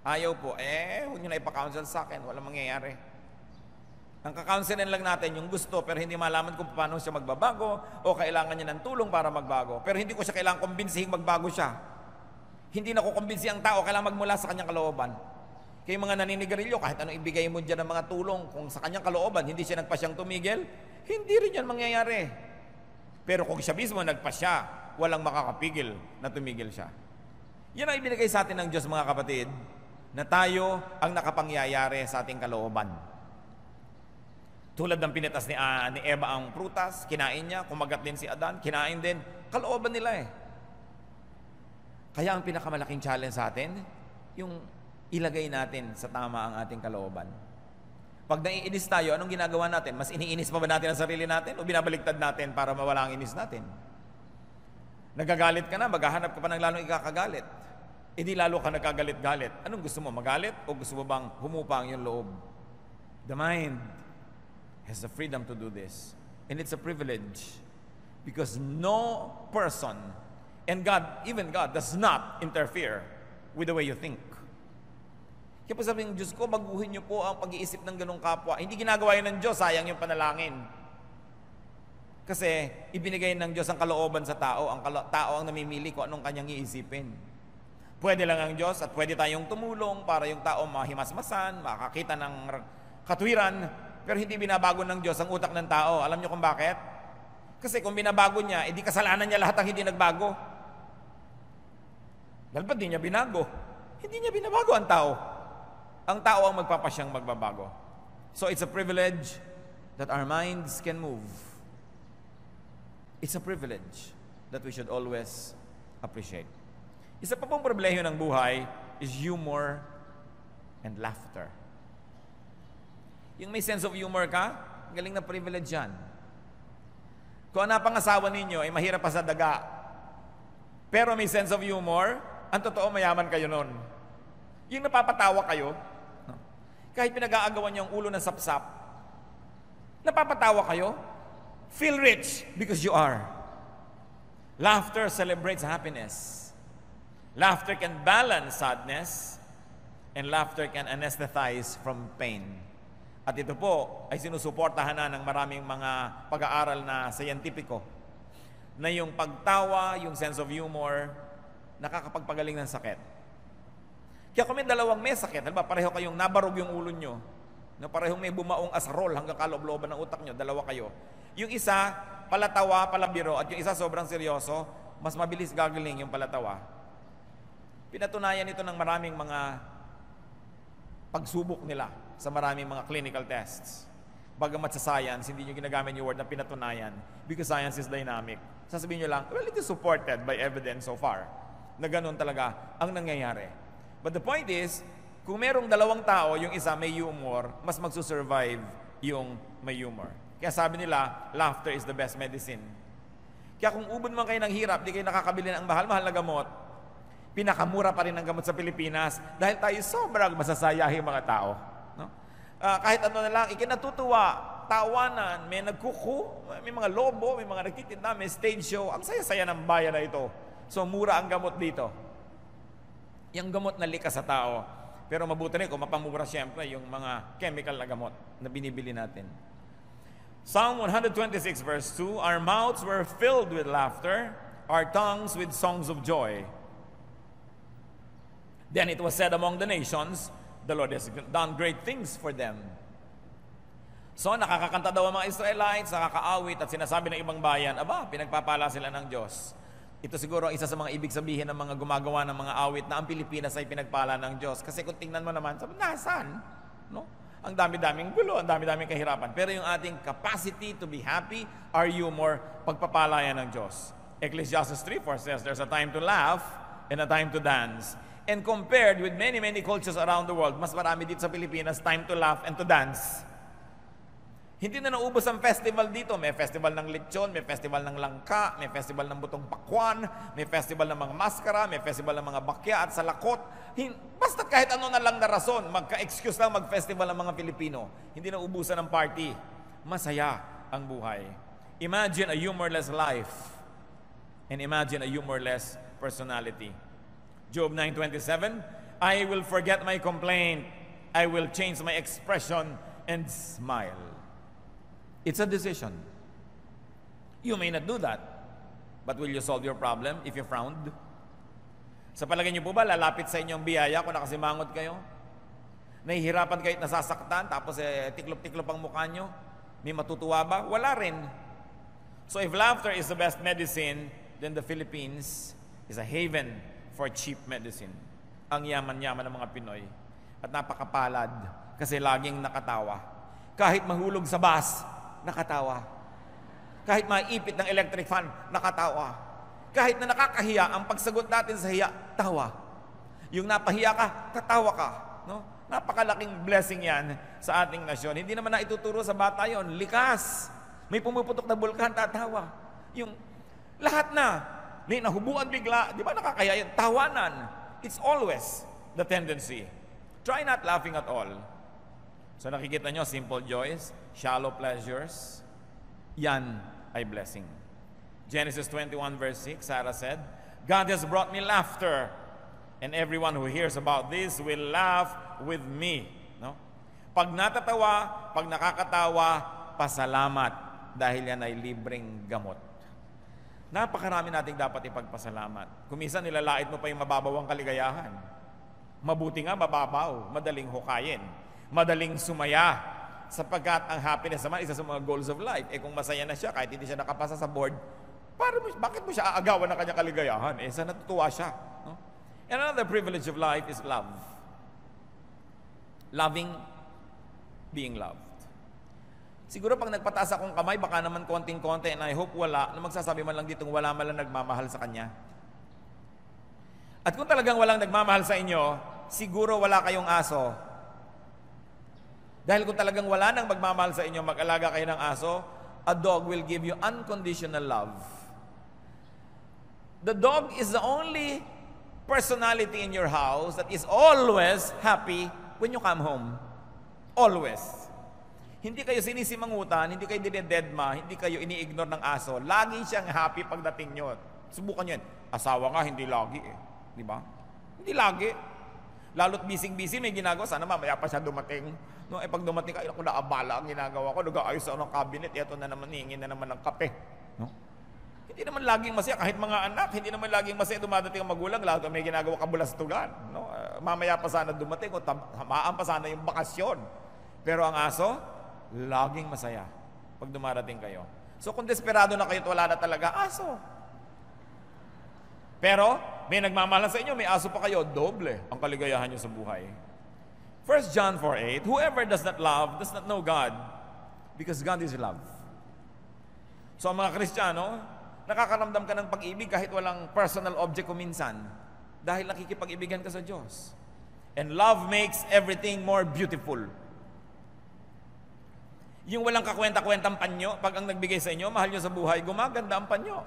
Ayaw po. Huwag niyo na ipaka-counsel sa akin, walang mangyayari. Ang kakaunselin lang natin yung gusto pero hindi malaman kung paano siya magbabago o kailangan niya ng tulong para magbago. Pero hindi ko siya kailangan kumbinsihin magbago siya. Hindi na ko kumbinsi ang tao, kailangan magmula sa kanyang kalooban. Kaya mga naninigarilyo, kahit anong ibigay mo dyan ng mga tulong, kung sa kanyang kalooban, hindi siya nagpasyang tumigil, hindi rin yan mangyayari. Pero kung siya mismo nagpasya, walang makakapigil na tumigil siya. Yan ang ibinigay sa atin ng Diyos, mga kapatid, na tayo ang nakapangyayari sa ating kalooban. Tulad ng pinitas ni Eva ang prutas, kinain niya, kumagat din si Adan, kinain din, kalooban nila eh. Kaya ang pinakamalaking challenge sa atin, yung ilagay natin sa tama ang ating kalooban. Pag naiinis tayo, anong ginagawa natin? Mas iniinis pa ba natin ang sarili natin o binabaliktad natin para mawala ang inis natin? Nagagalit ka na, maghahanap ka pa ng lalong ikakagalit. Di lalo ka nagkagalit-galit. Anong gusto mo, magalit o gusto mo bang humupang yung loob? The mind has the freedom to do this. And it's a privilege because no person, and God, even God, does not interfere with the way you think. Kaya po sabi ng Diyos ko, baguhin niyo po ang pag-iisip ng ganong kapwa. Hindi ginagawa yun ng Diyos, sayang yung panalangin. Kasi ibinigay ng Diyos ang kalooban sa tao. Ang tao ang namimili kung anong kanyang iisipin. Pwede lang ang Diyos at pwede tayong tumulong para yung tao mahimasmasan, makakita ng katwiran, pero hindi binabago ng Diyos ang utak ng tao. Alam niyo kung bakit? Kasi kung binabago niya, edi kasalanan niya lahat ang hindi nagbago. Dahil ba't di niya binago? Hindi niya binabago ang tao. Ang tao ang magpapasyang magbabago. So it's a privilege that our minds can move. It's a privilege that we should always appreciate. Isa pa pong pribilehiyo ng buhay is humor and laughter. Yung may sense of humor ka, galing na privilege yan. Kung ang napangasawa ninyo ay mahirap pa sa daga, pero may sense of humor, ang totoo mayaman kayo nun. Yung napapatawa kayo, kahit pinag-aagawan niyo ang ulo ng sapsap, napapatawa kayo, feel rich because you are. Laughter celebrates happiness. Laughter can balance sadness, and laughter can anesthetize from pain. At ito po ay sinusuportahan na ng maraming mga pag-aaral na scientifico na yung pagtawa, yung sense of humor, nakakapagpagaling ng sakit. Kaya kung may dalawang may sakit, halimbawa pareho kayong nabarog yung ulo nyo, na parehong may bumaong asarol hanggang kaloob-looban ng utak nyo, dalawa kayo. Yung isa, palatawa, palabiro, at yung isa sobrang seryoso, mas mabilis gagaling yung palatawa. Pinatunayan ito ng maraming mga pagsubok nila sa maraming mga clinical tests. Bagamat sa science, hindi nyo ginagamit yung word na pinatunayan because science is dynamic. Sasabihin nyo lang, well, it is supported by evidence so far na ganun talaga ang nangyayari. But the point is, kung merong dalawang tao, yung isa may humor, mas magsusurvive yung may humor. Kaya sabi nila, laughter is the best medicine. Kaya kung ubod man kayo ng hirap, di kayo nakakabili ng mahal-mahal na gamot, pinakamura pa rin ang gamot sa Pilipinas dahil tayo sobrang masasayahin mga tao. No? Kahit ano na lang, ikinatutuwa, tawanan, may nagkuku, may mga lobo, may mga nagtitinda, may stage show. Ang saya-saya ng bayan na ito. So, mura ang gamot dito. Yung gamot na likas sa tao. Pero mabuti rin kung mapamura siyempre yung mga chemical na gamot na binibili natin. Psalm 126 verse 2, our mouths were filled with laughter, our tongues with songs of joy. Then it was said among the nations, the Lord has done great things for them. So nakakakanta daw ang mga Israelites, nakakaawit at sinasabi ng ibang bayan, aba, pinagpapala sila ng Diyos. Ito siguro isa sa mga ibig sabihin ng mga gumagawa ng mga awit na ang Pilipinas ay pinagpala ng Diyos. Kasi kung tingnan mo naman, sabi, nasaan? No? Ang dami-daming gulo, ang dami-daming kahirapan. Pero yung ating capacity to be happy, are you more pagpapala yan ng Diyos? Ecclesiastes 3:4 says, there's a time to laugh and a time to dance. And compared with many, many cultures around the world, mas marami dito sa Pilipinas, time to laugh and to dance. Hindi na naubos ang festival dito. May festival ng lechon, may festival ng langka, may festival ng butong pakwan, may festival ng mga maskara, may festival ng mga bakya at salakot. Basta kahit ano na lang na rason, magka-excuse lang mag-festival ng mga Pilipino. Hindi na ubusan ng party. Masaya ang buhay. Imagine a humorless life and imagine a humorless personality. Job 9:27, I will forget my complaint. I will change my expression and smile. It's a decision. You may not do that, but will you solve your problem if you frowned? Sa palagay niyo po ba, lalapit sa inyong biyaya kung nakasimangot kayo? Nahihirapan kayo at nasasaktan, tapos tiklop-tiklop ang mukha nyo? May matutuwa ba? Wala rin. So if laughter is the best medicine, then the Philippines is a haven for cheap medicine. Ang yaman-yaman ng mga Pinoy. At napakapalad kasi laging nakatawa. Kahit mahulog sa bus, nakatawa. Kahit maipit ng electric fan, nakatawa. Kahit na nakakahiya, ang pagsagot natin sa hiya, tawa. Yung napahiya ka, tatawa ka. No? Napakalaking blessing yan sa ating nasyon. Hindi naman na ituturo sa bata yon. Likas. May pumuputok na bulkan, tatawa. Yung lahat na, may nahubuan bigla, di ba nakakahiya yan? Tawanan. It's always the tendency. Try not laughing at all. So nakikita nyo, simple joys, shallow pleasures, yan ay blessing. Genesis 21 verse 6, Sarah said, God has brought me laughter, and everyone who hears about this will laugh with me. No? Pag natatawa, pag nakakatawa, pasalamat, dahil yan ay libreng gamot. Napakarami nating dapat ipagpasalamat. Kung minsan nilalait mo pa yung mababaw ang kaligayahan. Mabuti nga mababaw, madaling hukayin. Madaling sumaya sapagkat ang happiness naman isa sa mga goals of life. Kung masaya na siya kahit hindi siya nakapasa sa board, bakit mo siya aagawan ng kanyang kaligayahan? Sa natutuwa siya. No? And another privilege of life is love. Loving, being loved. Siguro pag nagpataas akong kamay, baka naman konting-konti, and I hope wala, na magsasabi man lang ditong wala man lang nagmamahal sa kanya. At kung talagang walang nagmamahal sa inyo, siguro wala kayong aso. Dahil kung talagang wala nang magmamahal sa inyo, mag-alaga kayo ng aso, a dog will give you unconditional love. The dog is the only personality in your house that is always happy when you come home. Always. Hindi kayo sinisimangutan, hindi kayo dinededma, hindi kayo ini-ignore ng aso. Lagi siyang happy pagdating nyo. Subukan nyo yan. Asawa nga, hindi lagi eh. Di ba? Hindi lagi. Lalo't busy-busy, may ginagawa. Sana mamaya pa siya dumating. No, pag dumating ka, ako naabala ang ginagawa ko. Nag-aayos ako ng cabinet. Ito na naman, hingin na naman ng kape. No? Hindi naman laging masaya. Kahit mga anak, hindi naman laging masaya dumadating ang magulang. Lalo may ginagawa kabulastugan. No? Mamaya pa sana dumating. O tamaan pa sana yung bakasyon. Pero ang aso, laging masaya pag dumarating kayo. So kung desperado na kayo at wala na talaga, aso. Pero, may nagmamahalan sa inyo, may aso pa kayo, doble ang kaligayahan nyo sa buhay. 1 John 4:8, whoever does not love does not know God, because God is love. So ang mga Kristiyano, nakakaramdam ka ng pag-ibig kahit walang personal object ko minsan, dahil nakikipag-ibigan ka sa Diyos. And love makes everything more beautiful. Yung walang kakwenta-kwentang panyo, pag ang nagbigay sa inyo, mahal nyo sa buhay, gumaganda ang panyo.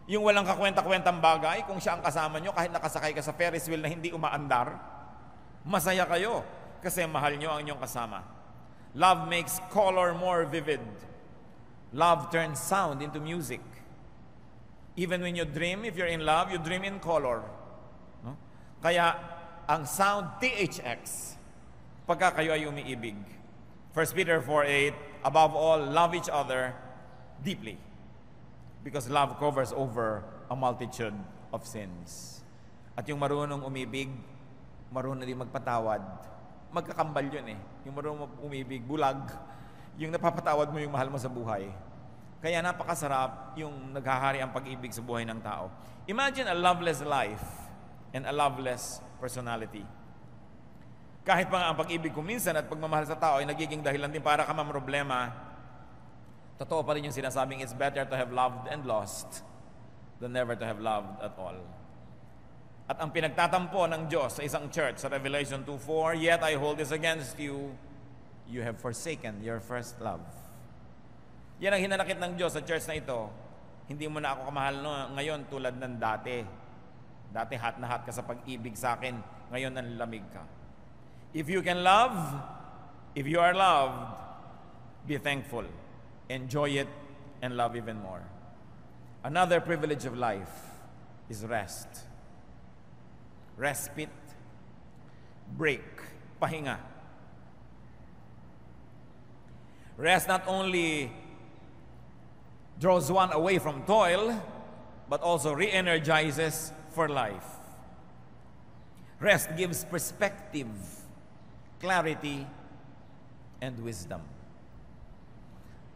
Yung walang kakwenta-kwentang bagay, kung siya ang kasama nyo, kahit nakasakay ka sa Ferris wheel na hindi umaandar, masaya kayo kasi mahal nyo ang inyong kasama. Love makes color more vivid. Love turns sound into music. Even when you dream, if you're in love, you dream in color. No? Kaya, ang sound THX pagka kayo ay umiibig. 1 Peter 4:8, above all, love each other deeply, because love covers over a multitude of sins. At yung marunong umibig, marunong din magpatawad. Magkakambal yun eh. Yung marunong umibig, bulag. Yung napapatawad mo yung mahal mo sa buhay. Kaya napakasarap yung naghahari ang pag-ibig sa buhay ng tao. Imagine a loveless life and a loveless personality. Kahit pa nga ang pag-ibig ko minsan at pagmamahal sa tao ay nagiging dahilan din para ka mamroblema, totoo pa rin yung sinasabing it's better to have loved and lost than never to have loved at all. At ang pinagtatampo ng Diyos sa isang church sa Revelation 2:4, yet I hold this against you, you have forsaken your first love. Yan ang hinanakit ng Diyos sa church na ito. Hindi mo na ako kamahal ngayon tulad ng dati. Dati hat na hat ka sa pag-ibig sa akin, ngayon nanlamig ka. If you can love, if you are loved, be thankful. Enjoy it and love even more. Another privilege of life is rest. Respite, break, pahinga. Rest not only draws one away from toil, but also re-energizes for life. Rest gives perspective, clarity, and wisdom.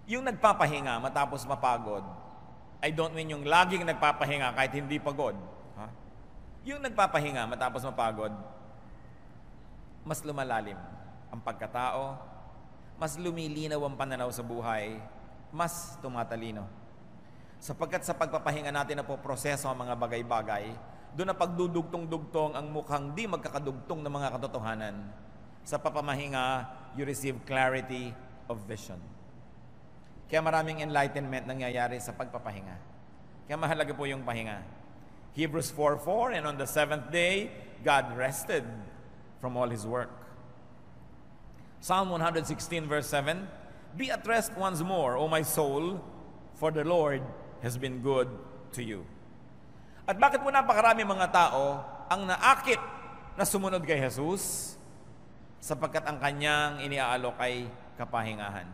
Yung nagpapahinga matapos mapagod, I don't mean yung laging nagpapahinga kahit hindi pagod. Yung nagpapahinga matapos mapagod, mas lumalalim ang pagkatao, mas lumilinaw ang pananaw sa buhay, mas tumatalino. Sapagkat sa pagpapahinga natin na po proseso ang mga bagay-bagay, doon na pagdudugtong-dugtong ang mukhang di magkakadugtong ng mga katotohanan. Sa papamahinga, you receive clarity of vision. Kaya maraming enlightenment nangyayari sa pagpapahinga. Kaya mahalaga po yung pahinga. Hebrews 4:4, and on the seventh day, God rested from all His work. Psalm 116 verse 7, be at rest once more, O my soul, for the Lord has been good to you. At bakit po napakarami mga tao ang naakit na sumunod kay Jesus? Sapagkat ang kanyang iniaalok ay kapahingahan.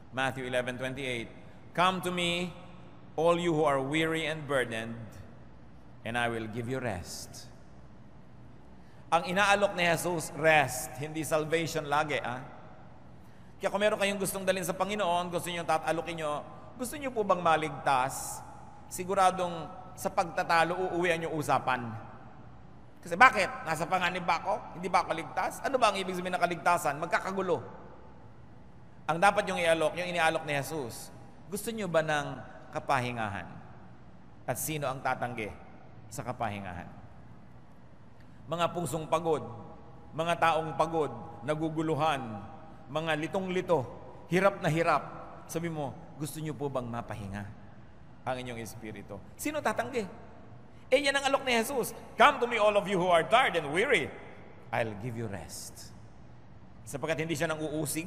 Matthew 11:28, come to me, all you who are weary and burdened, and I will give you rest. Ang inaalok ni Jesus, rest, hindi salvation lagi. Kaya kung meron kayong gustong dalhin sa Panginoon, gusto nyo tatalokin nyo, gusto nyo po bang maligtas? Siguradong sa pagtatalo, uuwian yung usapan. Kasi bakit? Nasa panganib ba ako? Hindi ba ako ligtas? Ano ba ang ibig sabihin ng kaligtasan? Magkakagulo. Ang dapat yung ialok, yung inialok ni Jesus, gusto nyo ba ng kapahingahan? At sino ang tatanggi sa kapahingahan? Mga pusong pagod, mga taong pagod, naguguluhan, mga litong-lito, hirap na hirap. Sabi mo, gusto niyo po bang mapahinga ang inyong espiritu? Sino tatanggi? Yan ang alok ni Jesus. Come to me all of you who are tired and weary. I'll give you rest. Sapagkat hindi siya nang uusig,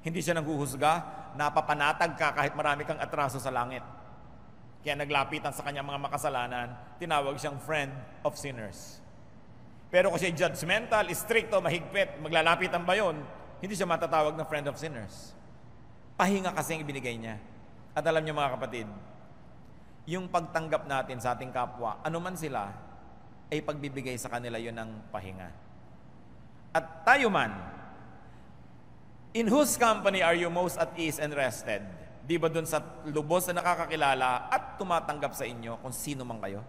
hindi siya nang huhusga, napapanatag ka kahit marami kang atraso sa langit. Kaya naglapitan sa kanyang mga makasalanan, tinawag siyang friend of sinners. Pero kasi judgmental, stricto, mahigpit, maglalapitan ba yun? Hindi siya matatawag na friend of sinners. Pahinga kasi ang ibinigay niya. At alam niyo mga kapatid, yung pagtanggap natin sa ating kapwa, anuman sila, ay pagbibigay sa kanila yun ng pahinga. At tayo man, in whose company are you most at ease and rested? Di ba dun sa lubos na nakakakilala at tumatanggap sa inyo kung sino man kayo?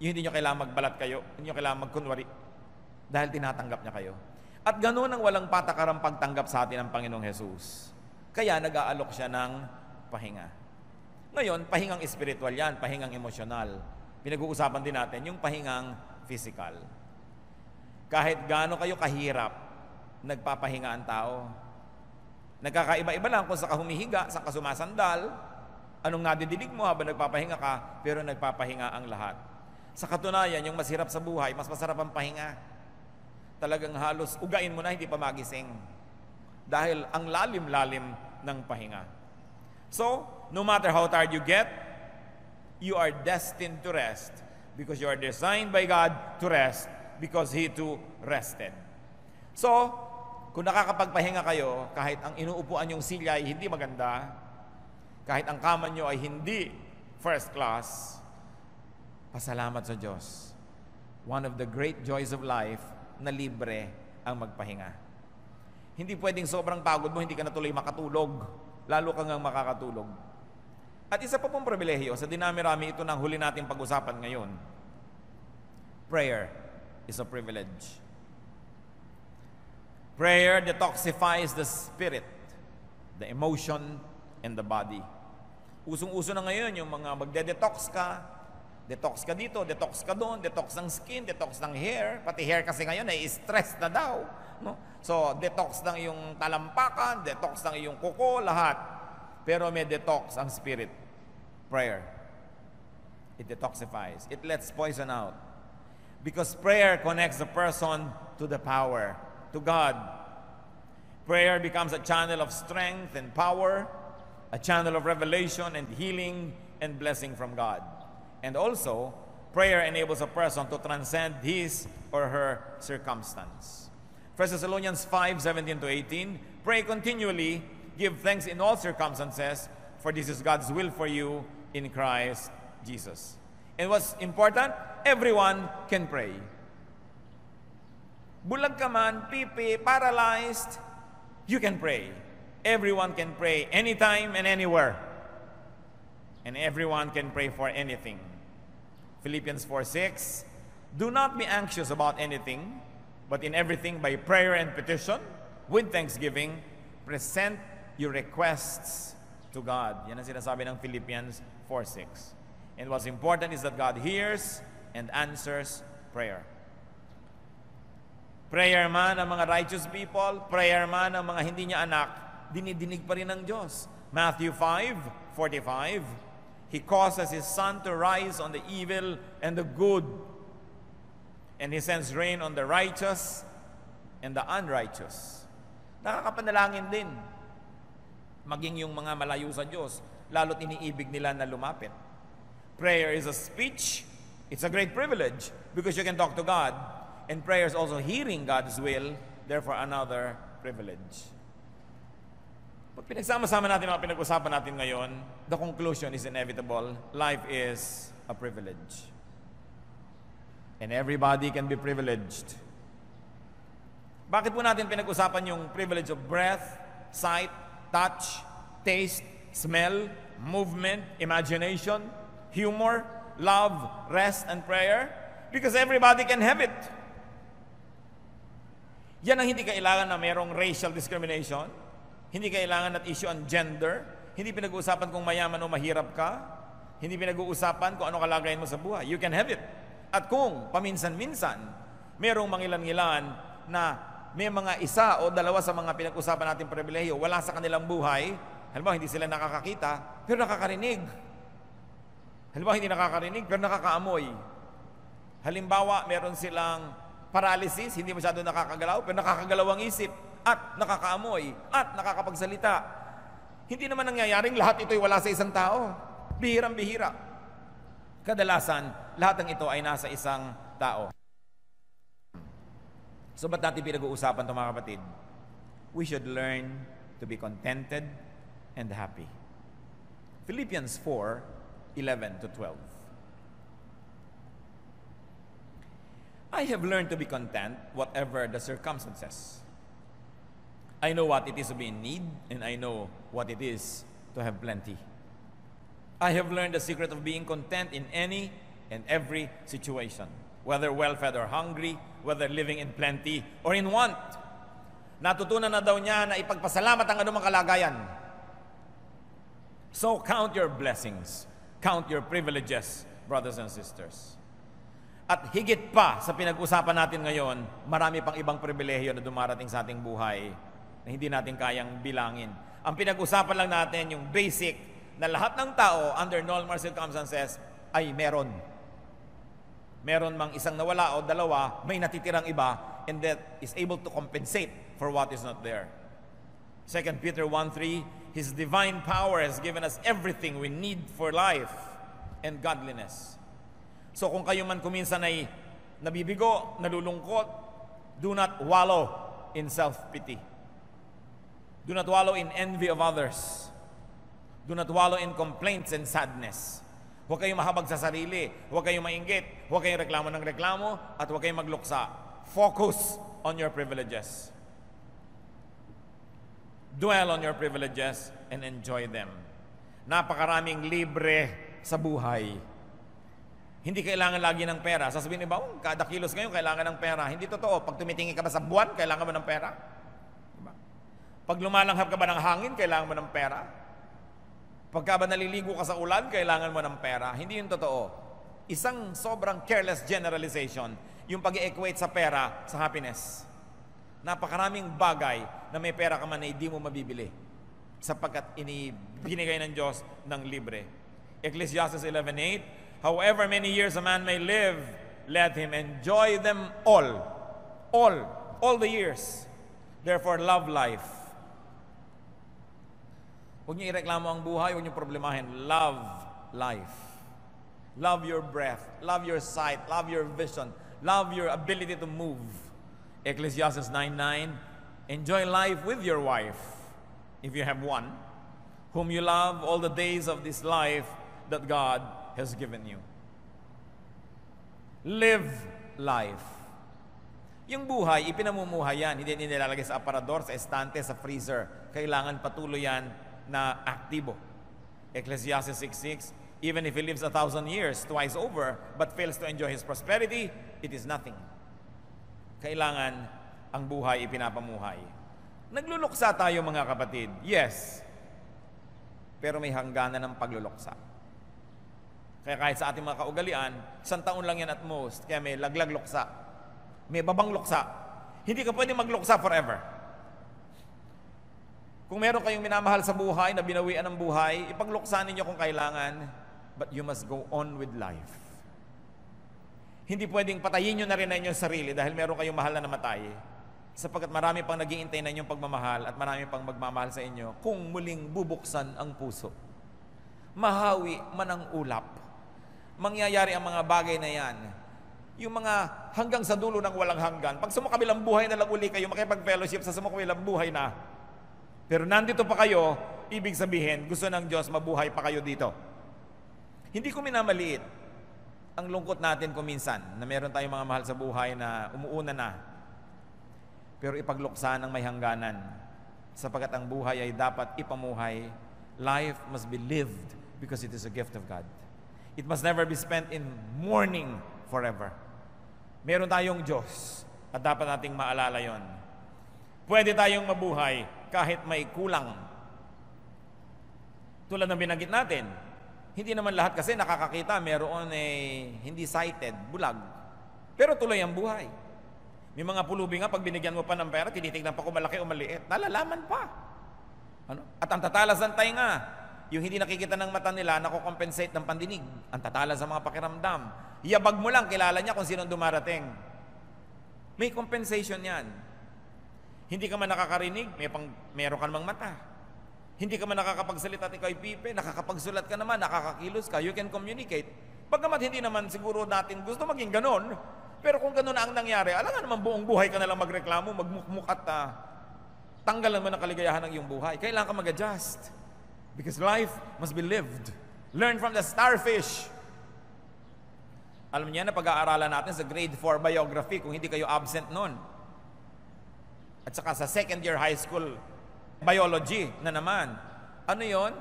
Yung hindi nyo kailangan magbalat kayo, hindi nyo kailangan magkunwari, dahil tinatanggap niya kayo. At ganoon ang walang patakarang pagtanggap sa atin ng Panginoong Jesus. Kaya nag-aalok siya ng pahinga. Ngayon, pahingang espiritual yan, pahingang emosyonal. Pinag-uusapan din natin yung pahingang physical. Kahit gaano kayo kahirap, nagpapahinga ang tao. Nagkakaiba-iba lang kung saan ka humihiga, saan ka sumasandal, anong nadidinig mo habang nagpapahinga ka, pero nagpapahinga ang lahat. Sa katunayan, yung masirap sa buhay, mas masarap ang pahinga. Talagang halos ugain mo na, hindi pa magising. Dahil ang lalim-lalim ng pahinga. So, no matter how tired you get, you are destined to rest because you are designed by God to rest because He too rested. So, kung nakakapagpahinga kayo, kahit ang inuupuan yung silya ay hindi maganda, kahit ang kama nyo ay hindi first class, pasalamat sa Diyos. One of the great joys of life na libre ang magpahinga. Hindi pwedeng sobrang pagod mo, hindi ka na tuloy makatulog. Lalo kang makakatulog. At isa pa pong pribilehiyo, sa dinami-rami ito ng huli natin pag-usapan ngayon, prayer is a privilege. Prayer detoxifies the spirit, the emotion, and the body. Usong-uso na ngayon yung mga magde-detox ka dito, detox ka doon, detox ng skin, detox ng hair, pati hair kasi ngayon ay stress na daw. No? So, detox ng iyong talampakan, detox ng iyong kuko, lahat. Pero may detox ang spirit. Prayer. It detoxifies. It lets poison out. Because prayer connects the person to the power, to God. Prayer becomes a channel of strength and power, a channel of revelation and healing and blessing from God. And also, prayer enables a person to transcend his or her circumstance. 1 Thessalonians 5:17-18, pray continually, give thanks in all circumstances, for this is God's will for you in Christ Jesus. And what's important? Everyone can pray. Bulag ka man, pipi, paralyzed, you can pray. Everyone can pray anytime and anywhere. And everyone can pray for anything. Philippians 4:6, do not be anxious about anything, but in everything by prayer and petition, with thanksgiving, present your requests to God. Yan ang sinasabi ng Philippians 4:6. And what's important is that God hears and answers prayer. Prayer man ang mga righteous people, prayer man ang mga hindi niya anak, dinidinig pa rin ng Diyos. Matthew 5:45, He causes His sun to rise on the evil and the good, and He sends rain on the righteous and the unrighteous. Nakakapanalangin din. Maging yung mga malayo sa Diyos, lalo't iniibig nila na lumapit. Prayer is a speech. It's a great privilege because you can talk to God. And prayer is also hearing God's will, therefore another privilege. Pag pinagsama-sama natin ang pinag-usapan natin ngayon, the conclusion is inevitable. Life is a privilege. And everybody can be privileged. Bakit po natin pinag-usapan yung privilege of breath, sight, touch, taste, smell, movement, imagination, humor, love, rest, and prayer? Because everybody can have it. Yan ang hindi kailangan na mayroong racial discrimination. Hindi kailangan at issue ang gender. Hindi pinag-uusapan kung mayaman o mahirap ka. Hindi pinag-uusapan kung ano kalagayan mo sa buhay. You can have it. At kung paminsan-minsan, mayroong mangilan-ngilan na may mga isa o dalawa sa mga pinag-usapan nating pribilehiyo, wala sa kanilang buhay, halimbawa hindi sila nakakakita, pero nakakarinig. Halimbawa hindi nakakarinig, pero nakakaamoy. Halimbawa, meron silang paralysis, hindi masyado nakakagalaw, pero nakakagalaw ang isip, at nakakaamoy, at nakakapagsalita. Hindi naman nangyayaring lahat ito'y wala sa isang tao. Bihirang-bihira. Kadalasan, lahat ng ito ay nasa isang tao. So, ba't natin pinag-uusapan ito, mga kapatid? We should learn to be contented and happy. Philippians 4:11-12. I have learned to be content, whatever the circumstances. I know what it is to be in need, and I know what it is to have plenty. I have learned the secret of being content in any and every situation, whether well-fed or hungry, whether living in plenty or in want. Natutunan na daw niya na ipagpasalamat ang anumang kalagayan. So count your blessings, count your privileges, brothers and sisters. At higit pa sa pinag-usapan natin ngayon, marami pang ibang pribilehiyo na dumarating sa ating buhay na hindi natin kayang bilangin. Ang pinag-usapan lang natin yung basic na lahat ng tao under normal circumstances ay meron. Meron mang isang nawala o dalawa, may natitirang iba, and that is able to compensate for what is not there. 2 Peter 1:3, His divine power has given us everything we need for life and godliness. So kung kayo man kuminsan ay nabibigo, nalulungkot, do not wallow in self-pity. Do not wallow in envy of others. Do not wallow in complaints and sadness. Huwag kayong mahabag sa sarili, huwag kayong mainggit, huwag kayong reklamo ng reklamo, at huwag kayong magluksa. Focus on your privileges. Dwell on your privileges and enjoy them. Napakaraming libre sa buhay. Hindi kailangan lagi ng pera. Sasabihin niyo ba, kada kilos ngayon kailangan ng pera. Hindi totoo. Pag tumitingin ka ba sa buwan, kailangan mo ng pera? Diba? Pag lumalanghap ka ba ng hangin, kailangan mo ng pera? Pagka ba naliligo ka sa ulan, kailangan mo ng pera? Hindi yun totoo. Isang sobrang careless generalization, yung pag-equate sa pera sa happiness. Napakaraming bagay na may pera ka man na hindi mo mabibili sapagkat binigay ng Diyos ng libre. Ecclesiastes 11:8, however many years a man may live, let him enjoy them all. All the years. Therefore, love life. Huwag niyo ireklamo ang buhay, huwag niyo problemahin. Love life. Love your breath. Love your sight. Love your vision. Love your ability to move. Ecclesiastes 9:9, enjoy life with your wife, if you have one, whom you love all the days of this life that God has given you. Live life. Yung buhay, ipinamumuhay yan. Hindi nilalagay sa aparador, sa estante, sa freezer. Kailangan patuloy yan na aktibo. Ecclesiastes 6:6, even if he lives 1,000 years twice over, but fails to enjoy his prosperity, it is nothing. Kailangan ang buhay ipinapamuhay. Nagluluksa tayo mga kapatid. Yes. Pero may hangganan ng pagluluksa. Kaya kahit sa ating mga kaugalian, 1 taon lang yan at most. Kaya may laglag luksa. May babang luksa. Hindi ka pwede magluksa forever. Kung meron kayong minamahal sa buhay, na binawian ng buhay, ipagluksa ninyo kung kailangan. But you must go on with life. Hindi pwedeng patayin nyo na rin na inyong sarili dahil meron kayong mahal na namatay. Sapagkat marami pang nag-iintay na inyong pagmamahal at marami pang magmamahal sa inyo kung muling bubuksan ang puso. Mahawi man ang ulap. Mangyayari ang mga bagay na yan. Yung mga hanggang sa dulo ng walang hanggan. Pag sumukabilang buhay na lang uli kayo, makipag-fellowship sa sumukabilang buhay na. Pero nandito pa kayo, ibig sabihin, gusto ng Diyos mabuhay pa kayo dito. Hindi ko minamaliit ang lungkot natin kung minsan na meron tayong mga mahal sa buhay na umuuna na. Pero ipagluksa ng may hangganan. Sapagkat ang buhay ay dapat ipamuhay. Life must be lived because it is a gift of God. It must never be spent in mourning forever. Meron tayong Diyos at dapat nating maalala yon. Pwede tayong mabuhay kahit may kulang. Tulad ng binanggit natin, hindi naman lahat kasi nakakakita, meron hindi sighted, bulag. Pero tuloy ang buhay. May mga pulubi nga, pag binigyan mo pa ng pera, tinitignan pa kung malaki o maliit. Nalalaman pa. Ano? At ang tatalas ng tainga, yung hindi nakikita ng mata nila, nakocompensate ng pandinig. Ang tatalas sa mga pakiramdam. Iyabag mo lang, kilala niya kung sino dumarating. May compensation yan. Hindi ka man nakakarinig, meron ka namang mata. Hindi ka man nakakapagsalita at ikaw ay pipe, nakakapagsulat ka naman, nakakakilos ka, you can communicate. Pagkamat hindi naman siguro natin gusto maging ganon, pero kung ganon na ang nangyari, alam nga naman buong buhay ka nalang magreklamo, magmukmuk at tanggalan mo ng kaligayahan ng iyong buhay. Kailangan ka mag-adjust. Because life must be lived. Learn from the starfish. Alam niya na pag-aaralan natin sa grade 4 biography, kung hindi kayo absent nun. At saka sa second year high school biology na naman. Ano yon?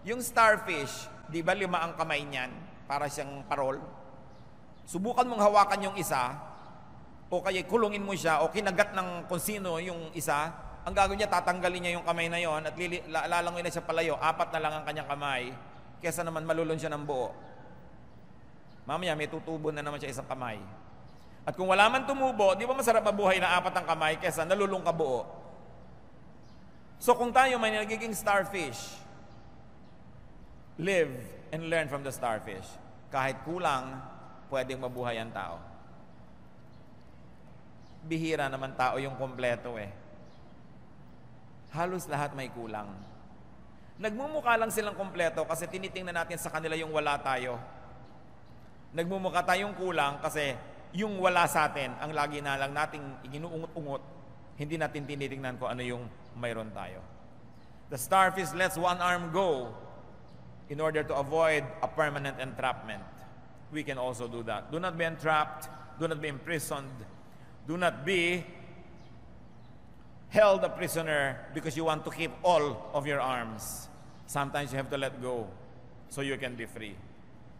Yung starfish, di ba 5 ang kamay niyan? Para siyang parol. Subukan mong hawakan yung isa, o kaya kulungin mo siya, o kinagat ng kung sino yung isa, ang gagawin niya, tatanggalin niya yung kamay na yon at lalangoy na siya palayo, 4 na lang ang kanyang kamay, kesa naman malulon siya ng buo. Mamaya may tutubo na naman siya isang kamay. At kung wala man tumubo, di ba masarap mabuhay na 4 ang kamay kesa nalulong ka buo? So kung tayo may nagiging starfish, live and learn from the starfish. Kahit kulang, pwedeng mabuhay ang tao. Bihira naman tao yung kompleto eh. Halos lahat may kulang. Nagmumukha lang silang kompleto kasi tinitingnan natin sa kanila yung wala tayo. Nagmumukha tayong kulang kasi yung wala sa atin, ang lagi na lang nating iginuungot-ungot, hindi natin tinitingnan kung ano yung mayroon tayo. The starfish lets one arm go in order to avoid a permanent entrapment. We can also do that. Do not be entrapped. Do not be imprisoned. Do not be held a prisoner because you want to keep all of your arms. Sometimes you have to let go so you can be free.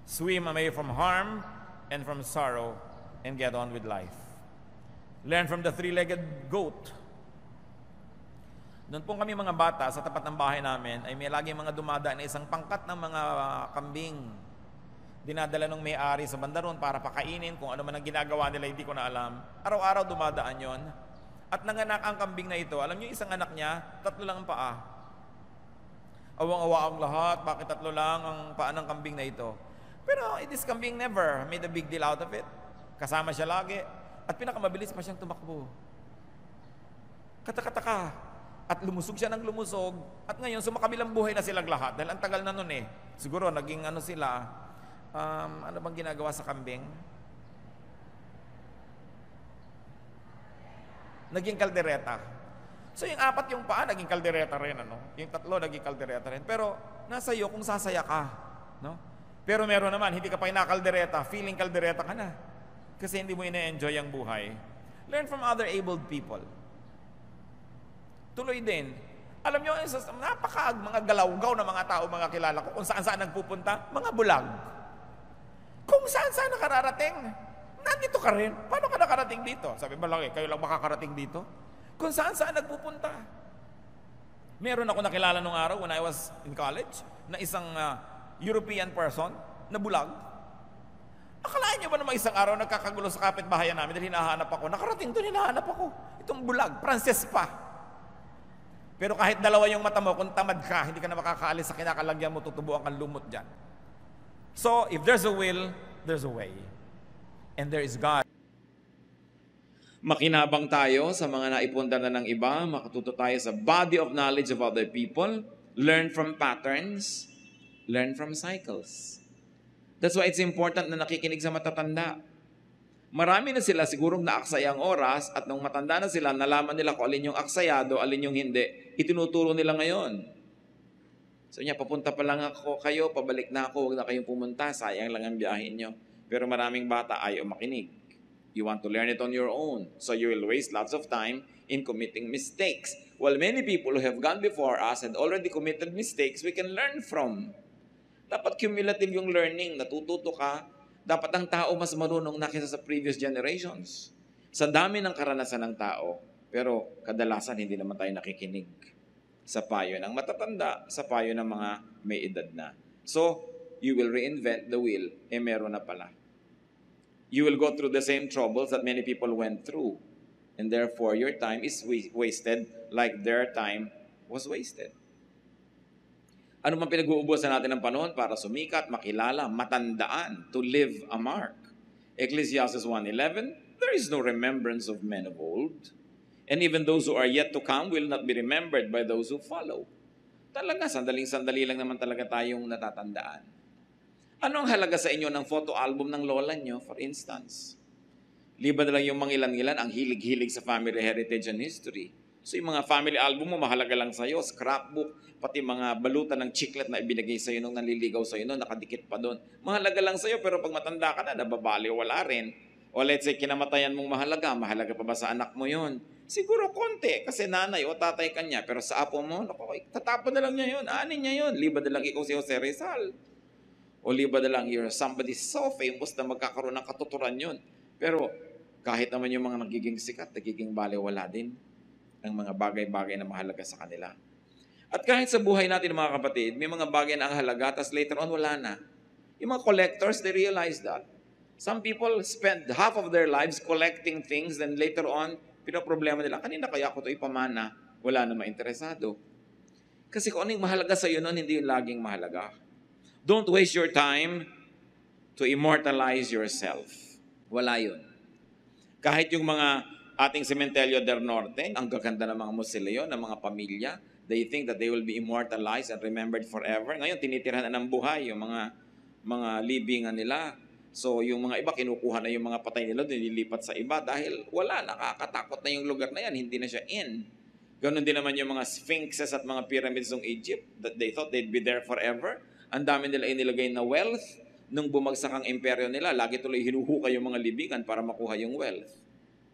Swim away from harm and from sorrow and get on with life. Learn from the three-legged goat. Doon po kami mga bata sa tapat ng bahay namin ay may lagi mga dumadaan na isang pangkat ng mga kambing. Dinadala ng may-ari sa bandaron para pakainin kung ano man ang ginagawa nila, hindi ko na alam. Araw-araw dumadaan yon. At nanganak ang kambing na ito. Alam niyo, isang anak niya, 3 lang ang paa. Awang-awa ang lahat, bakit 3 lang ang paa ng kambing na ito? Pero this kambing never made a big deal out of it. Kasama siya lagi. At pinakamabilis pa siyang tumakbo. Katakataka. At lumusog siya ng lumusog. At ngayon, sumakabilang buhay na silang lahat. Dahil ang tagal na nun eh. Siguro, naging ano sila, ano bang ginagawa sa kambing? Naging kaldereta. So yung 4 yung paa, naging kaldereta rin. Ano? Yung 3, naging kaldereta rin. Pero nasa iyo kung sasaya ka. No? Pero meron naman, hindi ka pa inakaldereta, feeling kaldereta ka na. Kasi hindi mo ina-enjoy ang buhay. Learn from other abled people. Tuloy din. Alam nyo, mga galawgaw na mga tao, mga kilala ko, kung saan-saan nagpupunta, mga bulag. Kung saan-saan nakararating, nandito ka rin. Paano ka nakarating dito? Sabi ba lang kayo lang makakarating dito? Kung saan-saan nagpupunta. Meron ako nakilala nung araw when I was in college, na isang European person na bulag. Akalain niyo ba naman isang araw nagkakagulo sa kapitbahayan namin dahil hinahanap ako? Nakarating doon, hinahanap ako. Itong bulag, Frances pa. Pero kahit 2 yung mata mo, kung tamad ka, hindi ka na makakaalis sa kinakalagyan mo, tutubuan kang lumot dyan. So, if there's a will, there's a way. And there is God. Makinabang tayo sa mga naipundar na ng iba, makatuto tayo sa body of knowledge of other people, learn from patterns, learn from cycles. That's why it's important na nakikinig sa matatanda. Marami na sila sigurong naaksaya ang oras at nung matanda na sila, nalaman nila kung alin yung aksayado, alin yung hindi. Itinuturo nila ngayon. So niya, papunta pa lang ako kayo, pabalik na ako, huwag na kayong pumunta, sayang lang ang biyahin nyo. Pero maraming bata ayaw makinig. You want to learn it on your own. So you will waste lots of time in committing mistakes. While many people who have gone before us and already committed mistakes, we can learn from. Dapat cumulative yung learning, natututo ka. Dapat ang tao mas marunong na kaysa sa previous generations. Sa dami ng karanasan ng tao, pero kadalasan hindi naman tayo nakikinig sa payo ng matatanda, sa payo ng mga may edad na. So, you will reinvent the wheel, meron na pala. You will go through the same troubles that many people went through. And therefore, your time is wasted like their time was wasted. Ano man pinag-uubusan natin ng panahon para sumikat, makilala, matandaan, to leave a mark. Ecclesiastes 1:11, there is no remembrance of men of old. And even those who are yet to come will not be remembered by those who follow. Talaga, sandaling-sandali lang naman talaga tayong natatandaan. Ano ang halaga sa inyo ng photo album ng lola nyo, for instance? Liban na lang yung mangilan-ngilan, ang hilig-hilig sa family heritage and history. So yung mga family album mo, mahalaga lang sa'yo, scrapbook, pati mga balutan ng chiclet na ibinigay sa'yo nung naliligaw sa'yo nung nakadikit pa doon. Mahalaga lang sa'yo, pero pag matanda ka na, nababali, wala rin. O let's say, kinamatayan mong mahalaga, mahalaga pa ba sa anak mo yon? Siguro konti, kasi nanay o tatay kanya, pero sa apo mo, naku, tatapon na lang niya yun, aanin niya yun. Liba na lang ikaw si Jose Rizal. O liba na lang you're somebody so famous na magkakaroon ng katuturan yun. Pero kahit naman yung mga nagiging sikat, nagiging baliwala din ang mga bagay-bagay na mahalaga sa kanila. At kahit sa buhay natin mga kapatid, may mga bagay na ang halaga, tapos later on wala na. Yung mga collectors, they realize that. Some people spend half of their lives collecting things, then later on, pinoproblema nila, kanina kaya ako ito ipamana, wala na mainteresado. Kasi kung anong mahalaga sa iyo noon, hindi yung laging mahalaga. Don't waste your time to immortalize yourself. Wala yun. Kahit yung mga ating Cementerio del Norte, ang gaganda ng mga musilyo, ng mga pamilya, they think that they will be immortalized and remembered forever. Ngayon, tinitirhan na ng buhay yung mga libingan nila. So yung mga iba, kinukuha na yung mga patay nila, nililipat sa iba dahil wala, nakakatakot na yung lugar na yan, hindi na siya in. Ganon din naman yung mga sphinxes at mga pyramids ng Egypt, that they thought they'd be there forever. Ang dami nila inilagay na wealth. Nung bumagsak ang imperyo nila, lagi tuloy hinuhukay yung mga libingan para makuha yung wealth.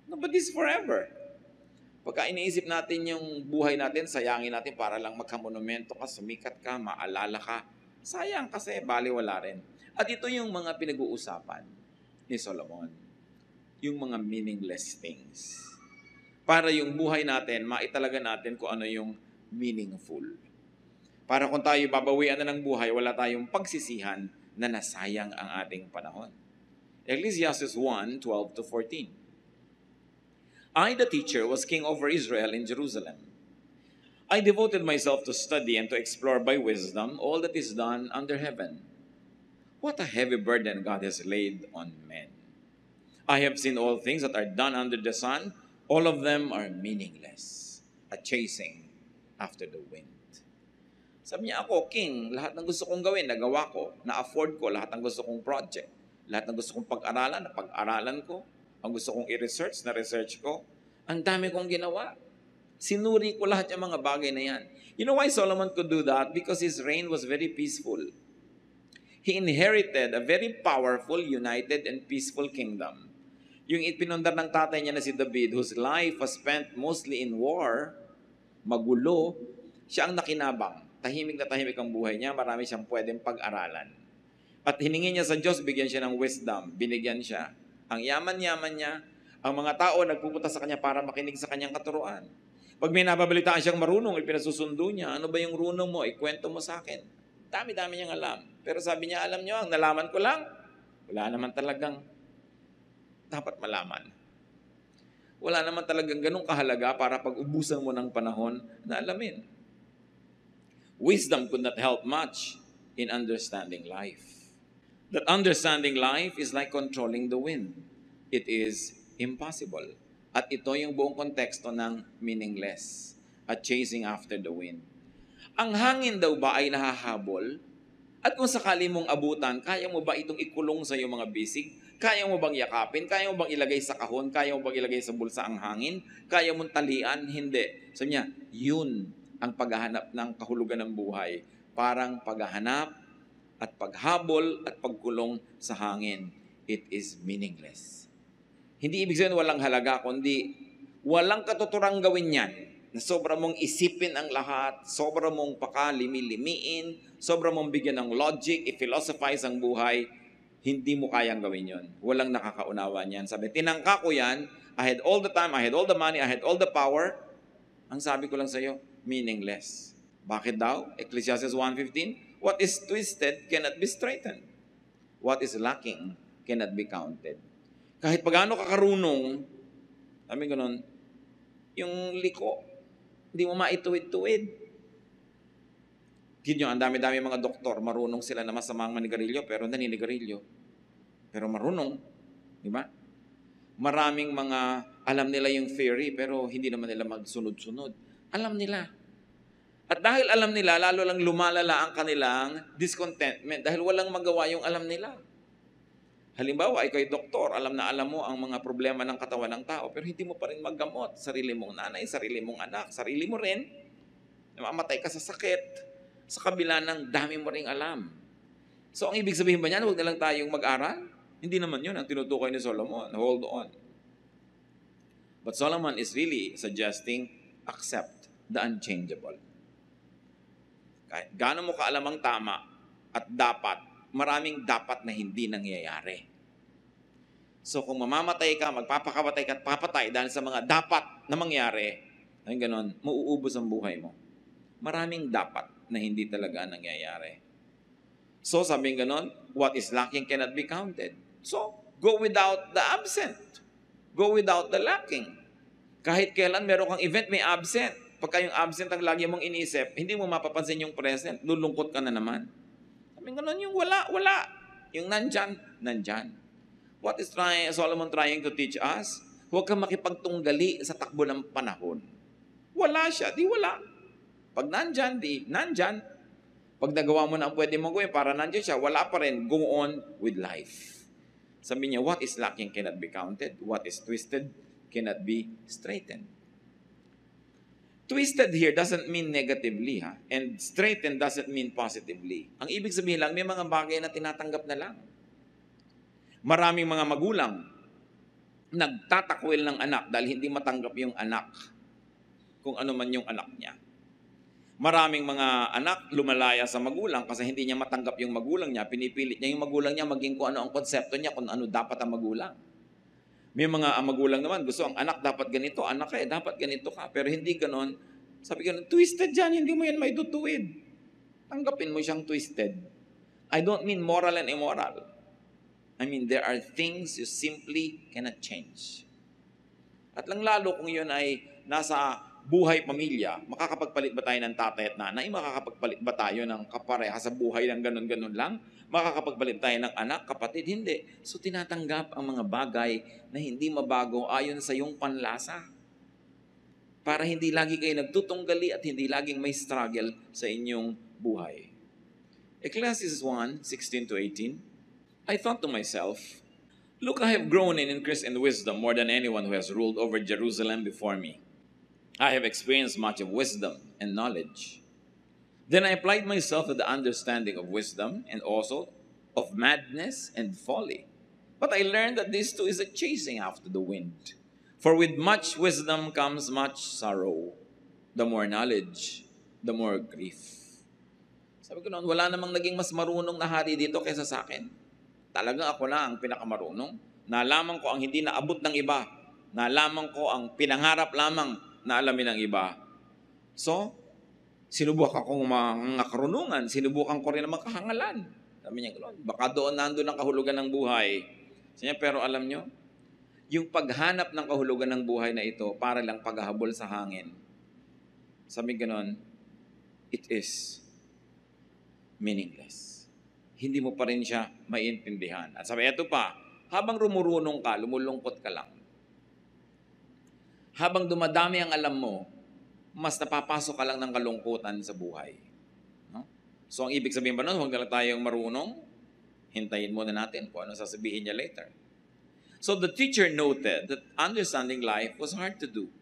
No, but this forever. Pagka iniisip natin yung buhay natin, sayangin natin para lang magkamonumento ka, sumikat ka, maalala ka. Sayang kasi, baliwala rin. At ito yung mga pinag-uusapan ni Solomon. Yung mga meaningless things. Para yung buhay natin, maitalaga natin kung ano yung meaningful. Para kung tayo babawian na ng buhay, wala tayong pagsisihan na nasayang ang ating panahon. Ecclesiastes 1:12-14. I, the teacher, was king over Israel in Jerusalem. I devoted myself to study and to explore by wisdom all that is done under heaven. What a heavy burden God has laid on men. I have seen all things that are done under the sun. All of them are meaningless, a chasing after the wind. Sabi niya, ako, king, lahat ng gusto kong gawin, nagawa ko, na-afford ko, lahat ng gusto kong project, lahat ng gusto kong pag-aralan, napag-aralan ko, ang gusto kong i-research, na-research ko, ang dami kong ginawa. Sinuri ko lahat yung mga bagay na yan. You know why Solomon could do that? Because his reign was very peaceful. He inherited a very powerful, united, and peaceful kingdom. Yung ipinundar ng tatay niya na si David, whose life was spent mostly in war, magulo, siya ang nakinabang. Tahimik na tahimik ang buhay niya, marami siyang pwedeng pag-aralan. At hiningi niya sa Diyos, bigyan siya ng wisdom, binigyan siya. Ang yaman-yaman niya, ang mga tao nagpupunta sa kanya para makinig sa kanyang katuruan. Pag may nababalitaan siyang marunong, ipinasusundo niya, ano ba yung runong mo? Ikwento mo sa akin. Dami-dami niyang alam. Pero sabi niya, alam niyo, ang nalaman ko lang, wala naman talagang dapat malaman. Wala naman talagang ganung kahalaga para pag-ubusan mo ng panahon na alamin. Wisdom could not help much in understanding life. That understanding life is like controlling the wind. It is impossible. At ito yung buong konteksto ng meaningless at chasing after the wind. Ang hangin daw ba ay nahahabol? At kung sakali mong abutan, kaya mo ba itong ikulong sa iyong mga bisig? Kaya mo bang yakapin? Kaya mo bang ilagay sa kahon? Kaya mo bang ilagay sa bulsa ang hangin? Kaya mong talian? Hindi. Sabi niya, yun ang paghahanap ng kahulugan ng buhay. Parang paghahanap at paghabol at pagkulong sa hangin. It is meaningless. Hindi ibig sabihin walang halaga, kundi walang katuturang gawin yan. Na sobra mong isipin ang lahat, sobra mong pakalimi-limiin, sobra mong bigyan ng logic, i-philosophize ang buhay, hindi mo kayang gawin yon. Walang nakakaunawa niyan. Sabi, tinangka ko yan, I had all the time, I had all the money, I had all the power. Ang sabi ko lang sa iyo, meaningless. Bakit daw? Ecclesiastes 1:15, what is twisted cannot be straightened. What is lacking cannot be counted. Kahit pagano ka karunong, sabi ganun, yung liko, hindi mo maituwid-tuwid. Kid nyo, ang dami-dami mga doktor, marunong sila na masamang manigarilyo, pero naninigarilyo. Pero marunong, di ba? Maraming mga, alam nila yung theory, pero hindi naman nila magsunod-sunod. Alam nila. At dahil alam nila, lalo lang lumalala ang kanilang discontentment, dahil walang magawa yung alam nila. Halimbawa, ikaw'y doktor, alam na alam mo ang mga problema ng katawan ng tao, pero hindi mo pa rin maggamot. Sarili mong nanay, sarili mong anak, sarili mo rin. Mamatay ka sa sakit, sa kabila ng dami mo ring alam. So, ang ibig sabihin ba niyan, huwag na lang tayong mag-aral? Hindi naman yun ang tinutukoy ni Solomon. Hold on. But Solomon is really suggesting, accept the unchangeable. Kahit gaano mo kaalam ang tama at dapat, maraming dapat na hindi nangyayari. So kung mamamatay ka, magpapakamatay ka at papatay dahil sa mga dapat na mangyari, ay ganon, mauubos ang buhay mo. Maraming dapat na hindi talaga nangyayari. So sabing ganon, what is lacking cannot be counted. So go without the absent. Go without the lacking. Kahit kailan meron kang event, may absent. Pagka yung absent ang lagi mong iniisip, hindi mo mapapansin yung present, lulungkot ka na naman. Ganun yung wala. Yung nandyan. What is Solomon trying to teach us? Huwag kang makipagtunggali sa takbo ng panahon. Wala siya, di wala. Pag nandyan, di nandyan. Pag nagawa mo na ang pwede mong gawin para nandyan siya, wala pa rin. Go on with life. Sabi niya, what is lacking cannot be counted. What is twisted cannot be straightened. Twisted here doesn't mean negatively, ha? And straightened doesn't mean positively. Ang ibig sabihin lang, may mga bagay na tinatanggap na lang. Maraming mga magulang nagtatakwil ng anak dahil hindi matanggap yung anak kung ano man yung anak niya. Maraming mga anak lumalaya sa magulang kasi hindi niya matanggap yung magulang niya. Pinipilit niya yung magulang niya maging kung ano ang konsepto niya, kung ano dapat ang magulang. May mga magulang naman, gusto ang anak dapat ganito, anak ka dapat ganito ka. Pero hindi ganon. Sabi ganon, twisted yan, hindi mo yan maitutuwid. Tanggapin mo siyang twisted. I don't mean moral and immoral. I mean, there are things you simply cannot change. At lang lalo kung yun ay nasa buhay pamilya, makakapagpalit ba tayo ng tatay at nanay? Makakapagpalit ba tayo ng kapareha sa buhay ng ganun-ganun lang? Makakapagpalit tayo ng anak, kapatid? Hindi. So tinatanggap ang mga bagay na hindi mabago ayon sa iyong panlasa. Para hindi lagi kayo nagtutunggali at hindi laging may struggle sa inyong buhay. Ecclesiastes 1:16-18. I thought to myself, look, I have grown in increase in wisdom more than anyone who has ruled over Jerusalem before me. I have experienced much of wisdom and knowledge. Then I applied myself to the understanding of wisdom and also of madness and folly. But I learned that this too is a chasing after the wind. For with much wisdom comes much sorrow. The more knowledge, the more grief. Sabi ko noon, wala namang naging mas marunong na hari dito kaysa sa akin. Talagang ako na ang pinakamarunong. Nalaman ko ang hindi naabot ng iba. Nalaman ko ang pinangarap lamang na alamin ng iba. So, sinubukan akong mga karunungan. Sinubukan ko rin ang makahangalan. Sabi niya, baka doon nandun ang kahulugan ng buhay. Sabi niya, pero alam nyo, yung paghanap ng kahulugan ng buhay na ito, para lang paghahabol sa hangin. Sabi ganon, it is meaningless. Hindi mo pa rin siya maiintindihan. At sabi, eto pa, habang rumurunong ka, lumulungkot ka lang. Habang dumadami ang alam mo, mas napapasok ka lang ng kalungkutan sa buhay. No? So, ang ibig sabihin ba nun, huwag na lang tayong marunong, hintayin muna natin kung ano sasabihin niya later. So, the teacher noted that understanding life was hard to do.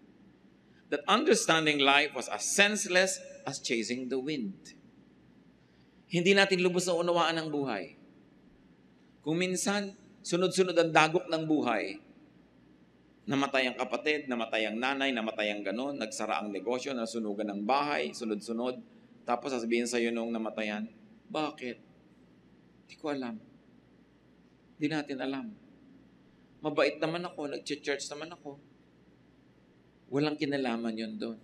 That understanding life was as senseless as chasing the wind. Hindi natin lubos na unawaan ang buhay. Kung minsan, sunod-sunod ang dagok ng buhay, namatay ang kapatid, namatay ang nanay, namatay ang ganon, nagsara ang negosyo, nasunugan ng bahay, sunod-sunod, tapos sasabihin sa'yo nung namatayan, bakit? Hindi ko alam. Hindi natin alam. Mabait naman ako, nag-church naman ako. Walang kinalaman yun doon.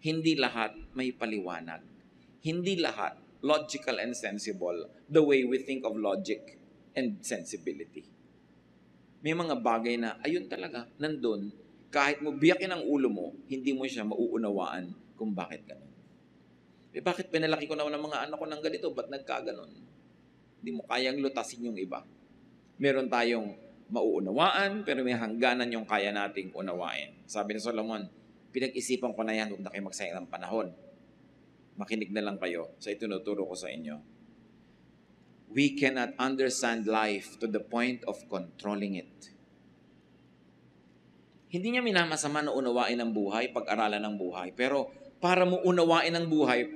Hindi lahat may paliwanag. Hindi lahat logical and sensible the way we think of logic and sensibility. May mga bagay na, ayun talaga, nandun, kahit mo biyakin ang ulo mo, hindi mo siya mauunawaan kung bakit ganun. Bakit pinalaki ko naman ang mga anak ko ng ganito, ba't nagkaganon? Hindi mo kayang lutasin yung iba. Meron tayong mauunawaan, pero may hangganan yung kaya nating unawain. Sabi ni Solomon, pinag-isipan ko na yan, huwag na kayo magsayang ng panahon. Makinig na lang kayo sa itinuturo ko sa inyo. We cannot understand life to the point of controlling it. Hindi niya minamasama na unawain ang buhay, pag-aralan ng buhay. Pero para mo unawain ang buhay,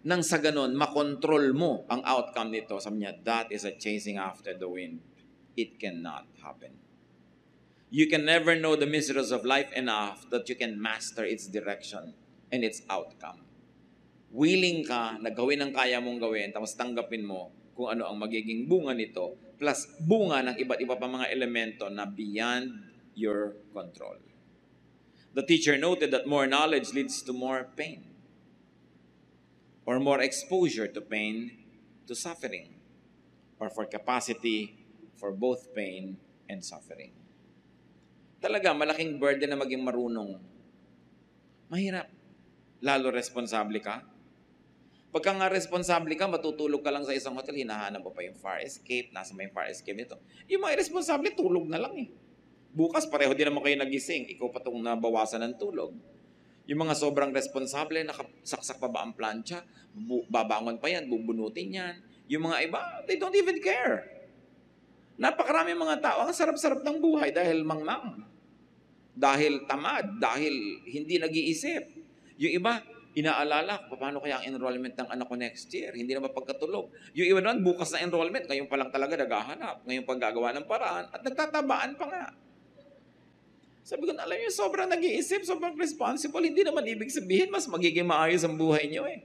nang sa ganon, makontrol mo ang outcome nito. Sabi niya, that is a chasing after the wind. It cannot happen. You can never know the mysteries of life enough that you can master its direction and its outcome. Willing ka na gawin ang kaya mong gawin, tapos tanggapin mo kung ano ang magiging bunga nito, plus bunga ng iba't iba pa mga elemento na beyond your control. The teacher noted that more knowledge leads to more pain, or more exposure to pain, to suffering, or for capacity for both pain and suffering. Talaga, malaking burden na maging marunong. Mahirap. Lalo responsable ka. Pagka nga responsable ka, matutulog ka lang sa isang hotel, hinahanap mo pa yung fire escape, nasa may fire escape nito. Yung mga irresponsable, tulog na lang eh. Bukas, pareho din naman kayo nagising, ikaw pa itong nabawasan ng tulog. Yung mga sobrang responsable, nakasaksak pa ba ang plancha, babangon pa yan, bubunutin yan. Yung mga iba, they don't even care. Napakarami mga tao, ang sarap-sarap ng buhay dahil mangmang, dahil tamad, dahil hindi nag-iisip. Yung iba, inaalala, paano kaya ang enrollment ng anak ko next year? Hindi na mapagkatulog. Yung iba naman, bukas na enrollment, ngayon pa lang talaga naghahanap, ngayon pa gagawa ng paraan, at nagtatabaan pa nga. Sabi ko, alam niyo, sobrang nag-iisip, sobrang responsible, hindi naman ibig sabihin, mas magiging maayos ang buhay niyo eh.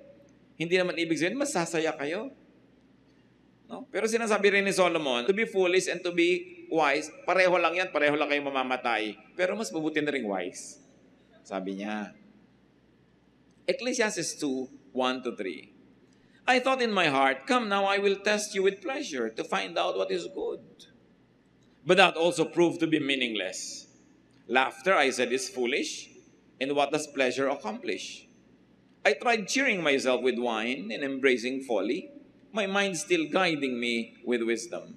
Hindi naman ibig sabihin, mas sasaya kayo. No? Pero sinasabi rin ni Solomon, to be foolish and to be wise, pareho lang yan, pareho lang kayong mamamatay. Pero mas mabuti na rin wise. Sabi niya. Ecclesiastes 2, 1-3. I thought in my heart, come now, I will test you with pleasure to find out what is good. But that also proved to be meaningless. Laughter, I said, is foolish. And what does pleasure accomplish? I tried cheering myself with wine and embracing folly, my mind still guiding me with wisdom.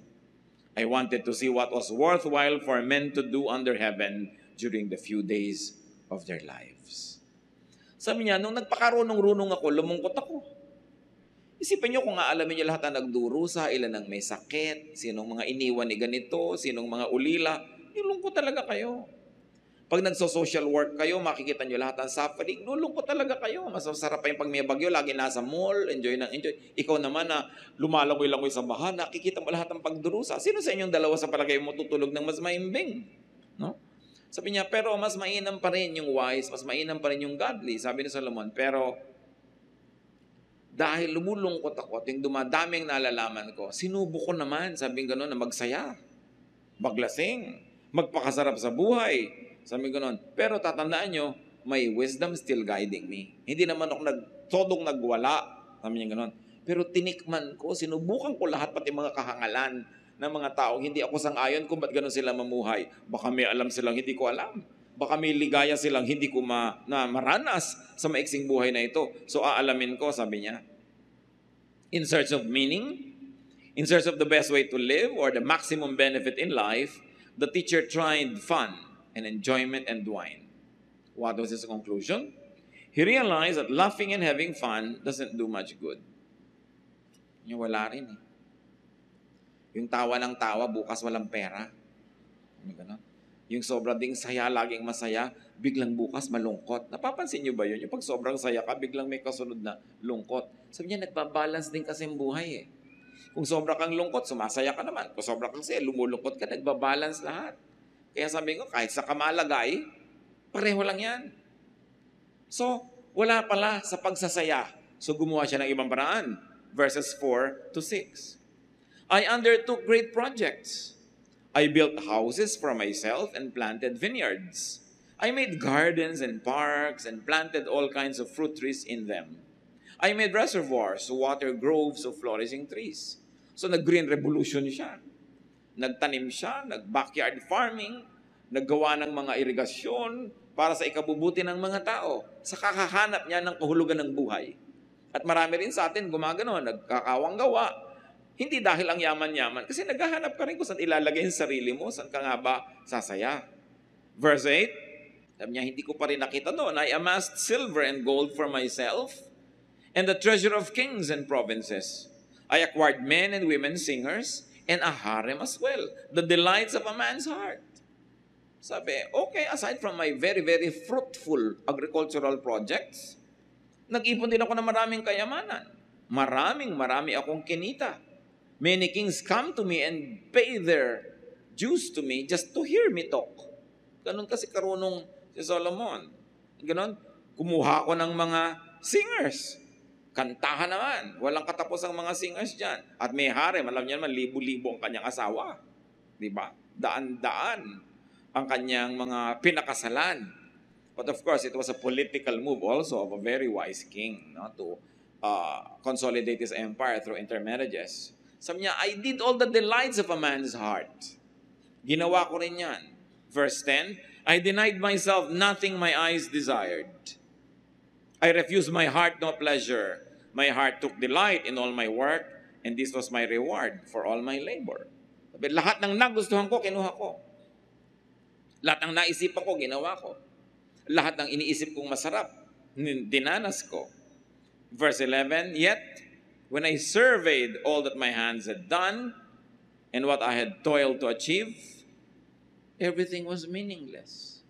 I wanted to see what was worthwhile for men to do under heaven during the few days of their lives. Sabi niya, nung nagpakarunong-runong ako, lumungkot ako. Isipin niyo kung aalamin niyo lahat ang nagdurusa, ilan ang may sakit, sinong mga iniwan ni ganito, sinong mga ulila, nilungkot talaga kayo. Pag nagso-social work kayo, makikita nyo lahat ng suffering, lulungkot talaga kayo. Mas masarap pa yung pag may bagyo, lagi nasa mall, enjoy ng enjoy. Ikaw naman na lumalangoy-langoy sa baha, nakikita mo lahat ng pagdurusa. Sino sa inyong dalawa sa palagay mo tutulog ng mas maimbing? No? Sabi niya, pero mas mainam pa rin yung wise, mas mainam pa rin yung godly. Sabi ni Solomon, pero dahil lumulungkot ako at yung dumadaming nalalaman ko, sinubo ko naman, sabi gano'n, na magsaya, maglasing, magpakasarap sa buhay. Sabi gano'n, pero tatandaan nyo, may wisdom still guiding me. Hindi naman ako todong nagwala. Sabi niya gano'n. Pero tinikman ko, sinubukan ko lahat, pati mga kahangalan ng mga tao. Hindi ako sang-ayon kung ba't gano'n sila mamuhay. Baka may alam silang hindi ko alam. Baka may ligaya silang hindi ko maranas sa maiksing buhay na ito. So aalamin ko, sabi niya. In search of meaning, in search of the best way to live or the maximum benefit in life, the teacher tried fun and enjoyment and wine. What was his conclusion? He realized that laughing and having fun doesn't do much good. Yung wala rin eh. Yung tawa ng tawa, bukas walang pera. Yung sobra ding saya, laging masaya, biglang bukas malungkot. Napapansin nyo ba yun? Yung pag sobrang saya ka, biglang may kasunod na lungkot. Sabi niya, nagbabalance din kasi ang buhay eh. Kung sobra kang lungkot, sumasaya ka naman. Kung sobra kang saya, lumulungkot ka, nagbabalance lahat. Kaya sabi ko, kahit sa kamalagay, pareho lang yan. So, wala pala sa pagsasaya. So, gumawa siya ng ibang paraan. Verses 4-6. I undertook great projects. I built houses for myself and planted vineyards. I made gardens and parks and planted all kinds of fruit trees in them. I made reservoirs to water groves of flourishing trees. So, nag-green revolution siya. Nagtanim siya, nag-backyard farming, naggawa ng mga irigasyon para sa ikabubuti ng mga tao. Sa kakahanap niya ng kahulugan ng buhay. At marami rin sa atin gumagano, nagkakawang gawa. Hindi dahil ang yaman-yaman, kasi naghahanap ka rin kung saan ilalagay ang sarili mo, saan ka nga ba sasaya. Verse 8, sabi niya, hindi ko pa rin nakita doon, I amassed silver and gold for myself, and the treasure of kings and provinces. I acquired men and women singers, and a harem as well, the delights of a man's heart. Sabi, okay, aside from my very, very fruitful agricultural projects, nag-ipon din ako ng maraming kayamanan. Marami akong kinita. Many kings come to me and pay their dues to me just to hear me talk. Ganun kasi karunong si Solomon. Ganun, kumuha ko ng mga singers. Kantahan naman. Walang katapos ang mga singers dyan. At may harem, alam niyo naman, libo-libo ang kanyang asawa. Diba? Daan-daan ang kanyang mga pinakasalan. But of course, it was a political move also of a very wise king, no, to consolidate his empire through intermarriages. Sabi niya, I did all the delights of a man's heart. Ginawa ko rin yan. Verse 10, I denied myself nothing my eyes desired. I refused my heart no pleasure. My heart took delight in all my work, and this was my reward for all my labor. Sabi, lahat ng nagustuhan ko, kinuha ko. Lahat ng naisipan ko, ginawa ko. Lahat ng iniisip kong masarap, dinanas ko. Verse 11, yet, when I surveyed all that my hands had done, and what I had toiled to achieve, everything was meaningless.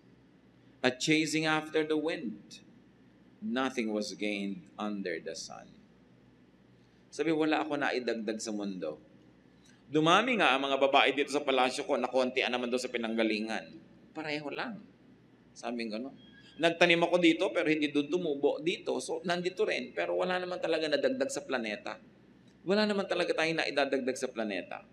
A chasing after the wind, nothing was gained under the sun. Sabi, wala ako naidagdag sa mundo. Dumami nga ang mga babae dito sa palasyo ko na kontian naman doon sa pinanggalingan. Pareho lang. Sabi ko, no? Nagtanim ako dito pero hindi doon tumubo dito. So, nandito rin. Pero wala naman talaga nadagdag sa planeta. Wala naman talaga tayong naidadagdag sa planeta.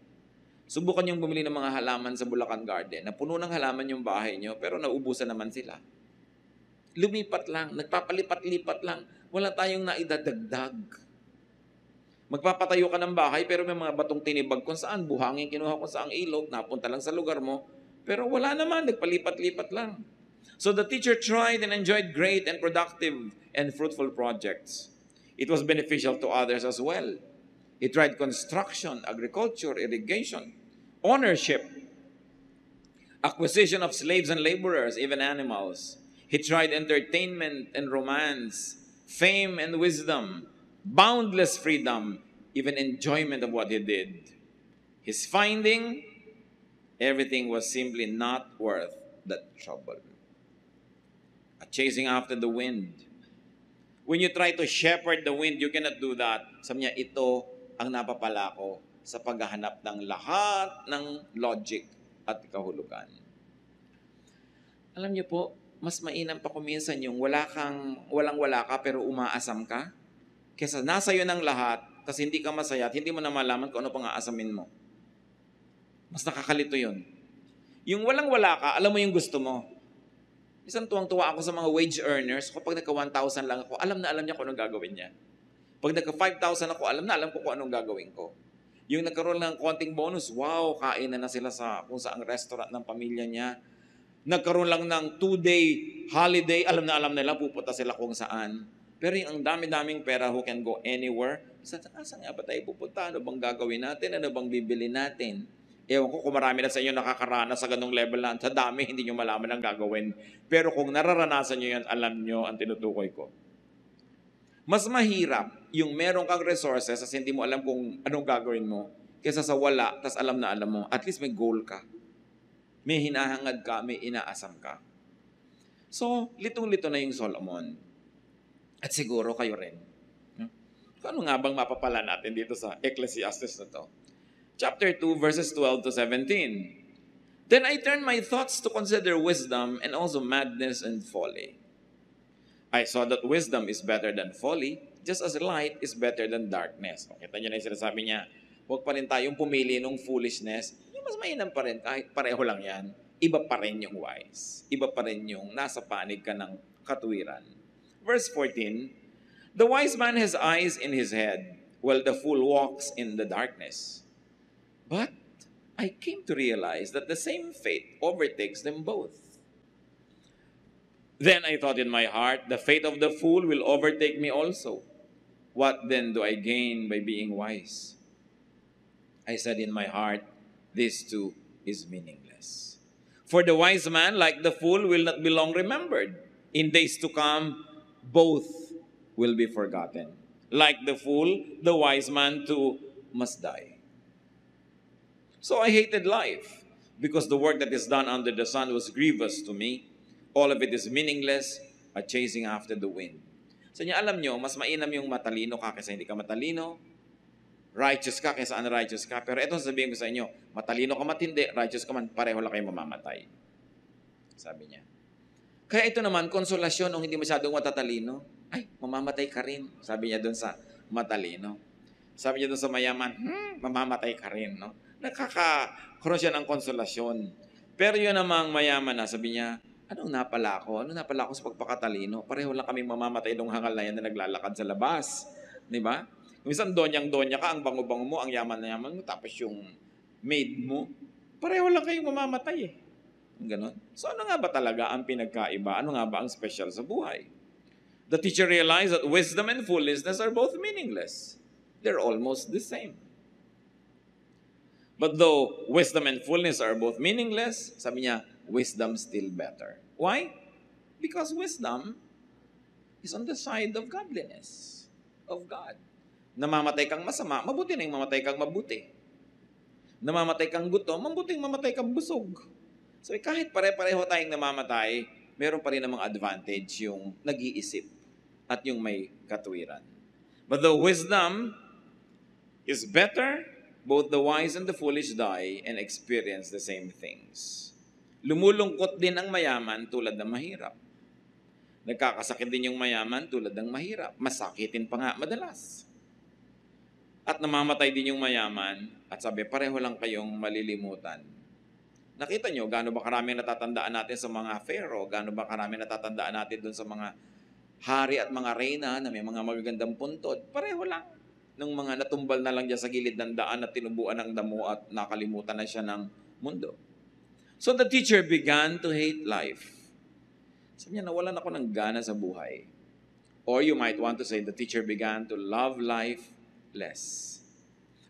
Subukan niyong bumili ng mga halaman sa Bulacan Garden na puno ng halaman yung bahay niyo pero naubusan naman sila. Lumipat lang. Nagpapalipat-lipat lang. Wala tayong naidadagdag. Magpapatayo ka ng bahay pero may mga batong tinibag kung saan, buhangin kinuha kung saang ilog, napunta lang sa lugar mo, pero wala naman, nagpalipat-lipat lang. So the teacher tried and enjoyed great and productive and fruitful projects. It was beneficial to others as well. He tried construction, agriculture, irrigation, ownership, acquisition of slaves and laborers, even animals. He tried entertainment and romance, fame and wisdom, boundless freedom, even enjoyment of what he did. His finding, everything was simply not worth the trouble. A chasing after the wind. When you try to shepherd the wind, you cannot do that. Sabi niya, ito ang napapala ko sa paghahanap ng lahat ng logic at kahulugan. Alam niyo po, mas mainam pa kuminsan yung walang-wala ka pero umaasam ka. Kesa nasa iyo ng lahat, kasi hindi ka masaya at hindi mo na malaman kung ano pang aasamin mo. Mas nakakalito yun. Yung walang-wala ka, alam mo yung gusto mo. Isang tuwang-tuwa ako sa mga wage earners. Kapag nagka 1,000 lang ako, alam na alam niya kung anong gagawin niya. Pag nagka 5,000 ako, alam na alam ko kung anong gagawin ko. Yung nagkaroon ng konting bonus, wow, kain na sila sa kung saang restaurant ng pamilya niya. Nagkaroon lang ng 2-day holiday, alam na alam nila, pupunta sila kung saan. Pero yung ang dami-daming pera who can go anywhere, saan nga ba tayo pupunta? Ano bang gagawin natin? Ano bang bibili natin? Ewan ko kung marami na sa inyo nakakaranas sa ganung level na sa dami, hindi nyo malaman ang gagawin. Pero kung nararanasan nyo yan, alam nyo ang tinutukoy ko. Mas mahirap yung meron kang resources at hindi mo alam kung anong gagawin mo kaysa sa wala, tas alam na alam mo. At least may goal ka. May hinahangad ka, may inaasam ka. So, litong-lito na yung Solomon. At siguro kayo rin. Ano nga bang mapapala natin dito sa Ecclesiastes na to? Chapter 2, verses 12 to 17. Then I turned my thoughts to consider wisdom and also madness and folly. I saw that wisdom is better than folly, just as light is better than darkness. Kita niyo na yung sinasabi niya, huwag pa rin tayong pumili ng foolishness. Yung mas mainam pa rin, kahit pareho lang yan, iba pa rin yung wise. Iba pa rin yung nasa panig ka ng katuwiran. Verse 14, the wise man has eyes in his head, while the fool walks in the darkness. But I came to realize that the same fate overtakes them both. Then I thought in my heart, the fate of the fool will overtake me also. What then do I gain by being wise? I said in my heart, this too is meaningless. For the wise man, like the fool, will not be long remembered. In days to come, both will be forgotten. Like the fool, the wise man too must die. So I hated life, because the work that is done under the sun was grievous to me. All of it is meaningless, a chasing after the wind. So niya, alam nyo, mas mainam yung matalino ka kaysa hindi ka matalino, righteous ka kaysa unrighteous ka. Pero ito sabihin ko sa inyo, matalino ka matindi, righteous ka man, pareho lang kayo mamamatay. Sabi niya. Kaya ito naman, konsolasyon nung hindi masyadong matatalino, ay, mamamatay ka rin. Sabi niya doon sa matalino. Sabi niya doon sa mayaman, mamamatay ka rin. No? Nakakaroon siya ng konsolasyon. Pero yun namang mayaman na, sabi niya, anong napala ko? Ano napala ko sa pagpakatalino? Pareho lang kaming mamamatay nung hangal na yan na naglalakad sa labas. Di ba? Minsan donyang-donya ka, ang bango-bango mo, ang yaman na yaman mo, tapos yung maid mo, pareho lang kayong mamamatay eh. Ganon. So ano nga ba talaga ang pinagkaiba? Ano nga ba ang special sa buhay? The teacher realized that wisdom and foolishness are both meaningless. They're almost the same. But though wisdom and foolishness are both meaningless, sabi niya, wisdom still better. Why? Because wisdom is on the side of godliness, of God. Namamatay kang masama, mabuti na yung mamatay kang mabuti. Namamatay kang gutom, mabuting mamatay kang busog. So kahit pare-pareho tayong namamatay, meron pa rin namang advantage yung nag-iisip at yung may katuwiran. But the wisdom is better, both the wise and the foolish die and experience the same things. Lumulungkot din ang mayaman tulad ng mahirap. Nagkakasakit din yung mayaman tulad ng mahirap. Masakitin pa nga madalas. At namamatay din yung mayaman at sabi, pareho lang kayong malilimutan. Nakita nyo, gaano ba karami natatandaan natin sa mga pharaoh? Gaano ba karami natatandaan natin dun sa mga hari at mga reyna na may mga magagandang puntod? Pareho lang. Nung mga natumbal na lang dyan sa gilid ng daan at tinubuan ng damo at nakalimutan na siya ng mundo. So the teacher began to hate life. Sabi niya, nawalan ako ng gana sa buhay. Or you might want to say, the teacher began to love life less.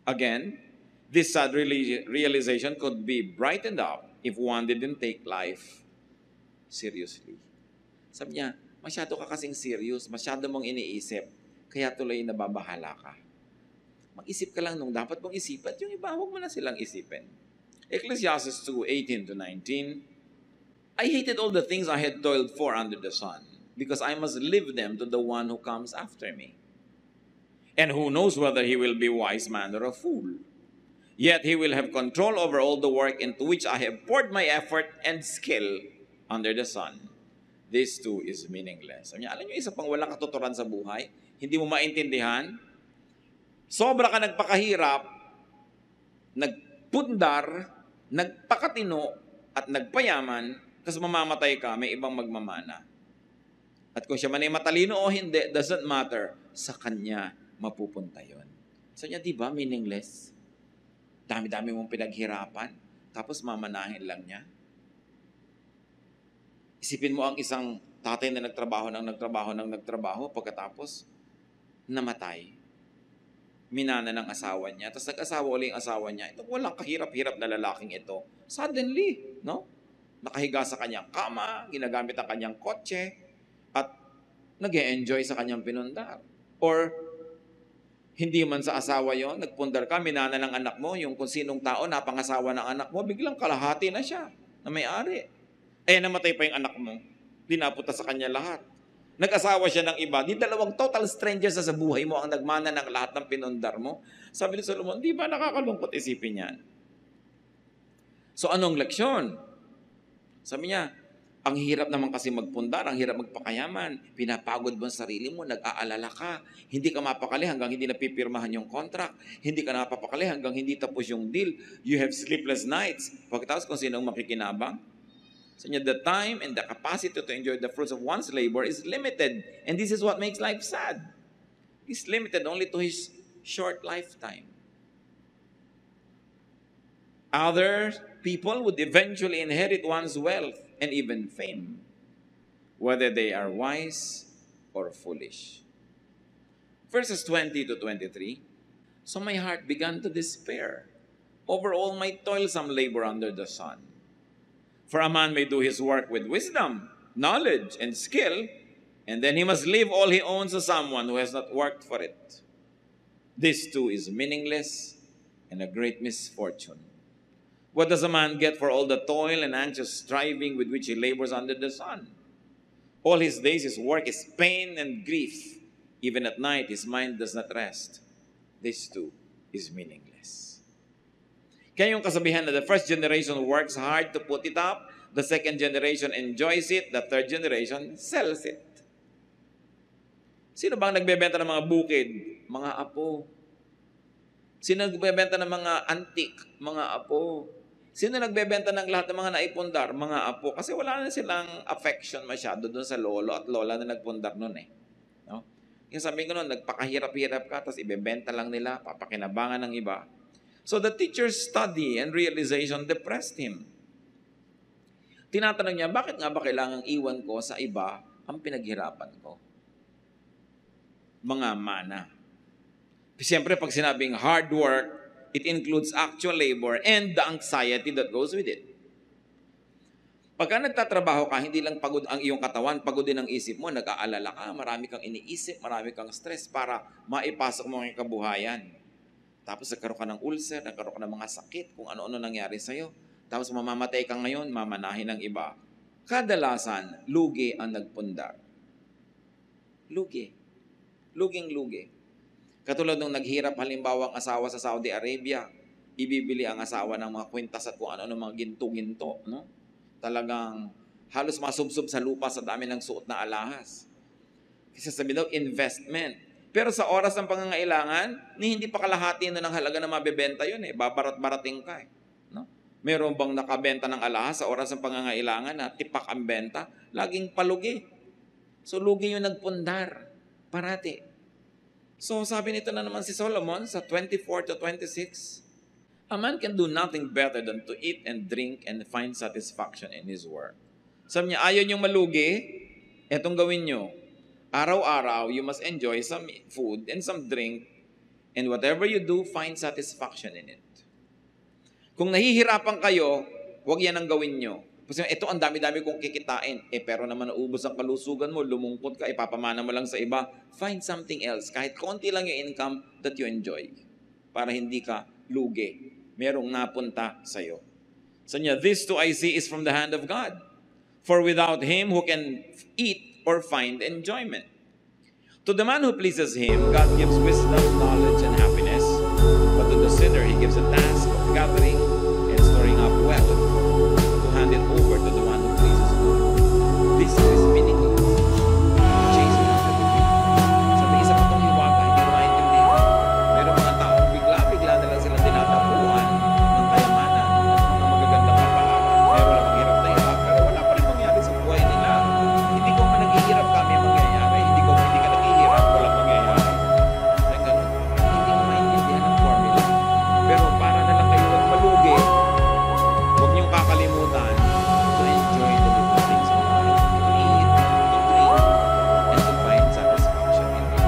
Again, this sad realization could be brightened up if one didn't take life seriously. Sabi niya, masyado ka kasing serious, masyado mong iniisip, kaya tuloy nababahala ka. Mag-isip ka lang nung dapat mong isipan, yung iba, huwag mo na silang isipin. Ecclesiastes 2:18-19, I hated all the things I had toiled for under the sun, because I must leave them to the one who comes after me. And who knows whether he will be wise man or a fool. Yet he will have control over all the work into which I have poured my effort and skill under the sun. This too is meaningless. Sabi niya, alam niyo, isa pang walang katuturan sa buhay, hindi mo maintindihan, sobra ka nagpakahirap, nagpundar, nagpakatino, at nagpayaman, tapos mamamatay ka, may ibang magmamana. At kung siya man ay matalino o hindi, doesn't matter. Sa kanya mapupunta yon. So niya, di ba, meaningless? Dami-dami mong pinaghirapan, tapos mamanahin lang niya. Isipin mo ang isang tatay na nagtrabaho, pagkatapos namatay. Minana ng asawa niya, tapos nag-asawa ulit ang asawa niya. Ito walang kahirap-hirap na lalaking ito. Suddenly, no? Nakahiga sa kanyang kama, ginagamit ang kanyang kotse, at nag-e-enjoy sa kanyang pinundar. Or, hindi man sa asawa yon, nagpundar ka, minana ng anak mo, yung kung sinong tao napangasawa ng anak mo, biglang kalahati na siya, na may-ari. Eh, namatay pa yung anak mo, dinapunta sa kanya lahat. Nag-asawa siya ng iba, di dalawang total strangers sa buhay mo ang nagmana ng lahat ng pinundar mo. Sabi ni Solomon, di ba nakakalungkot isipin yan? So, anong leksyon? Sabi niya, ang hirap naman kasi magpundar, ang hirap magpakayaman, pinapagod mo ang sarili mo, nag-aalala ka, hindi ka mapakali hanggang hindi napipirmahan yung contract, hindi ka napapakali hanggang hindi tapos yung deal, you have sleepless nights. Pagkatapos kung sino ang makikinabang, sabi niya, the time and the capacity to enjoy the fruits of one's labor is limited, and this is what makes life sad. He's limited only to his short lifetime. Other people would eventually inherit one's wealth and even fame, whether they are wise or foolish. Verses 20-23, so my heart began to despair over all my toilsome labor under the sun. For a man may do his work with wisdom, knowledge, and skill, and then he must leave all he owns to someone who has not worked for it. This too is meaningless and a great misfortune. What does a man get for all the toil and anxious striving with which he labors under the sun? All his days his work is pain and grief. Even at night his mind does not rest. This too is meaningless. Kaya yung kasabihan na the first generation works hard to put it up, the second generation enjoys it, the third generation sells it. Sino bang nagbebenta ng mga bukid? Mga apo. Sino nagbebenta ng mga antik? Mga apo. Sino nagbebenta ng lahat ng mga naipundar? Mga apo. Kasi wala na silang affection masyado doon sa lolo at lola na nagpundar noon eh. No? Yung sabi ko noon, nagpakahirap-hirap ka, tapos ibebenta lang nila, papakinabangan ng iba. So the teacher's study and realization depressed him. Tinatanong niya, bakit nga ba kailangang iwan ko sa iba ang pinaghirapan ko? Mga mana. Siyempre, pag sinabing hard work, it includes actual labor and the anxiety that goes with it. Pagka nagtatrabaho ka, hindi lang pagod ang iyong katawan, pagod din ang isip mo, nag-aalala ka, marami kang iniisip, marami kang stress para maipasok mo ang kabuhayan. Tapos nagkaroon ka ng ulcer, nagkaroon ka ng mga sakit, kung ano-ano nangyari sa'yo. Tapos mamamatay ka ngayon, mamanahin ng iba. Kadalasan, lugi ang nagpundar. Lugi. Luging-lugi. Katulad nung naghirap halimbawa ang asawa sa Saudi Arabia, ibibili ang asawa ng mga kwintas at kung ano-ano mga ginto-ginto. No? Talagang halos masubsob sa lupa sa dami ng suot na alahas. Kasi sabi daw, investment. Pero sa oras ng pangangailangan, hindi pa kalahati na ng halaga na mabebenta yun eh. Babarat-barating ka eh. No? Meron bang nakabenta ng alahas sa oras ng pangangailangan na tipak ang benta? Laging palugi. So lugi yung nagpundar. Parati. So sabi nito na naman si Solomon sa 24 to 26, a man can do nothing better than to eat and drink and find satisfaction in his work. Sabi niya, ayaw niyong malugi, etong gawin niyo. Araw-araw, you must enjoy some food and some drink, and whatever you do, find satisfaction in it. Kung nahihirapan kayo, huwag yan ang gawin nyo. Kasi ito, ang dami-dami kong kikitain. Pero naman naubos ang kalusugan mo, lumungkot ka, ipapamana mo lang sa iba. Find something else. Kahit konti lang yung income that you enjoy. Para hindi ka lugi. Merong napunta sa'yo. So niya, this too I see is from the hand of God. For without Him, who can eat or find enjoyment? To the man who pleases Him, God gives wisdom, knowledge, and happiness. But to the sinner, He gives a task of gathering and storing up wealth to hand it over to the one who pleases Him. This is meaningless. Chasing after the wind. Sabi, isa pa itong hiwaga, hindi ko maintindihan. Meron mga taong bigla-bigla na lang silang dinatapuan ng kayamanan at mga magagandang kapalaran. Meron lang hirap na hirap, pero wala pa rin mangyari sa buhay nila. Hindi ko man naghihirap kami mangyayari. Hindi ka naghihirap, walang mangyayari. Ay, ganun. Hindi ko maintindihan ang formula. Pero para na lang kayo magmalugi, huwag niyong kakalimutan to enjoy the little things of life. To eat, to drink, and to find satisfaction in it.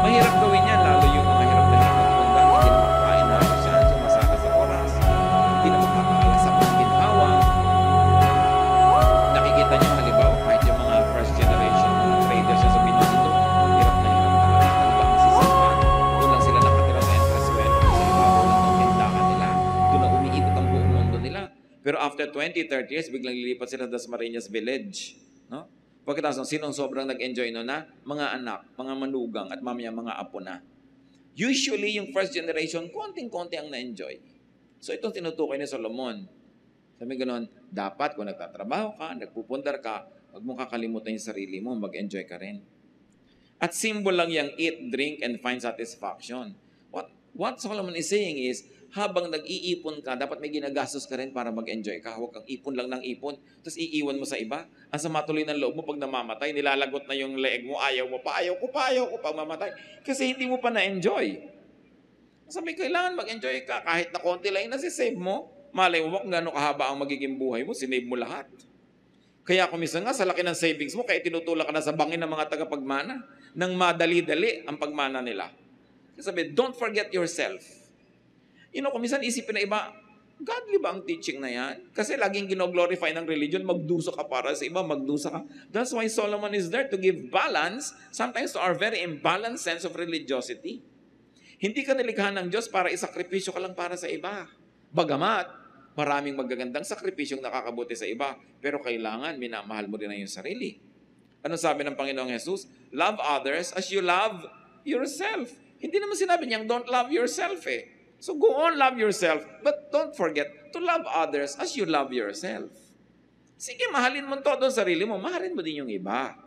Mahirap gawin yan, lalo yung mga hirap na pundang, hindi na makakain na siya, sumasaka sa oras, hindi na makakaalas sa pagginhawa. Nakikita niyo halimbawa, kahit yung mga first generation traders sa Binondo, hirap na hirap talaga. Hanggang sisipan, doon lang sila nakatira sa entrance well, sa ibabaw lang ng tindahan nila. Doon na umiikot ang buong mundo nila. Pero after 20, 30 years, biglang lilipat sila sa Dasmariñas Village. No? Pagkatapos, sinong sobrang nag-enjoy no na? Mga anak, mga manugang, at mamaya mga apo na. Usually, yung first generation, konting-konti ang na-enjoy. So, itong tinutukoy ni Solomon. Sabi ganoon, dapat kung nagtatrabaho ka, nagpupundar ka, huwag mong kakalimutan yung sarili mo, mag-enjoy ka rin. At symbol lang yung eat, drink, and find satisfaction. What Solomon is saying is, habang nag-iipon ka, dapat may ginagastos ka rin para mag-enjoy ka. Huwag kang ipon lang ng ipon, tapos iiwan mo sa iba. Ang sama tuloy ng loob mo pag namamatay, nilalagot na yung leeg mo, ayaw mo pa, ayaw ko pa mamatay. Kasi hindi mo pa na-enjoy. Sabi, kailangan mag-enjoy ka. Kahit na konti lang yung nasisave mo, malay mo kung gano'ng kahaba ang magiging buhay mo, sinave mo lahat. Kaya kumisa nga, sa laki ng savings mo, kaya tinutulak ka na sa bangin ng mga tagapagmana, nang madali-dali ang pagmana nila. Sabi, don't forget yourself. Kumisan isipin na iba, godly ba ang teaching na yan? Kasi laging gino-glorify ng religion, magdusa ka para sa iba, magdusa ka. That's why Solomon is there to give balance, sometimes to our very imbalanced sense of religiosity. Hindi ka nilikha ng Diyos para isakripisyo ka lang para sa iba. Bagamat, maraming magagandang sakripisyong nakakabuti sa iba, pero kailangan minamahal mo rin na yung sarili. Ano sabi ng Panginoong Jesus? Love others as you love yourself. Hindi naman sinabi niyang don't love yourself eh. So go on, love yourself, but don't forget to love others as you love yourself. Sige, mahalin mo todo ang sarili mo, mahalin mo din yung iba.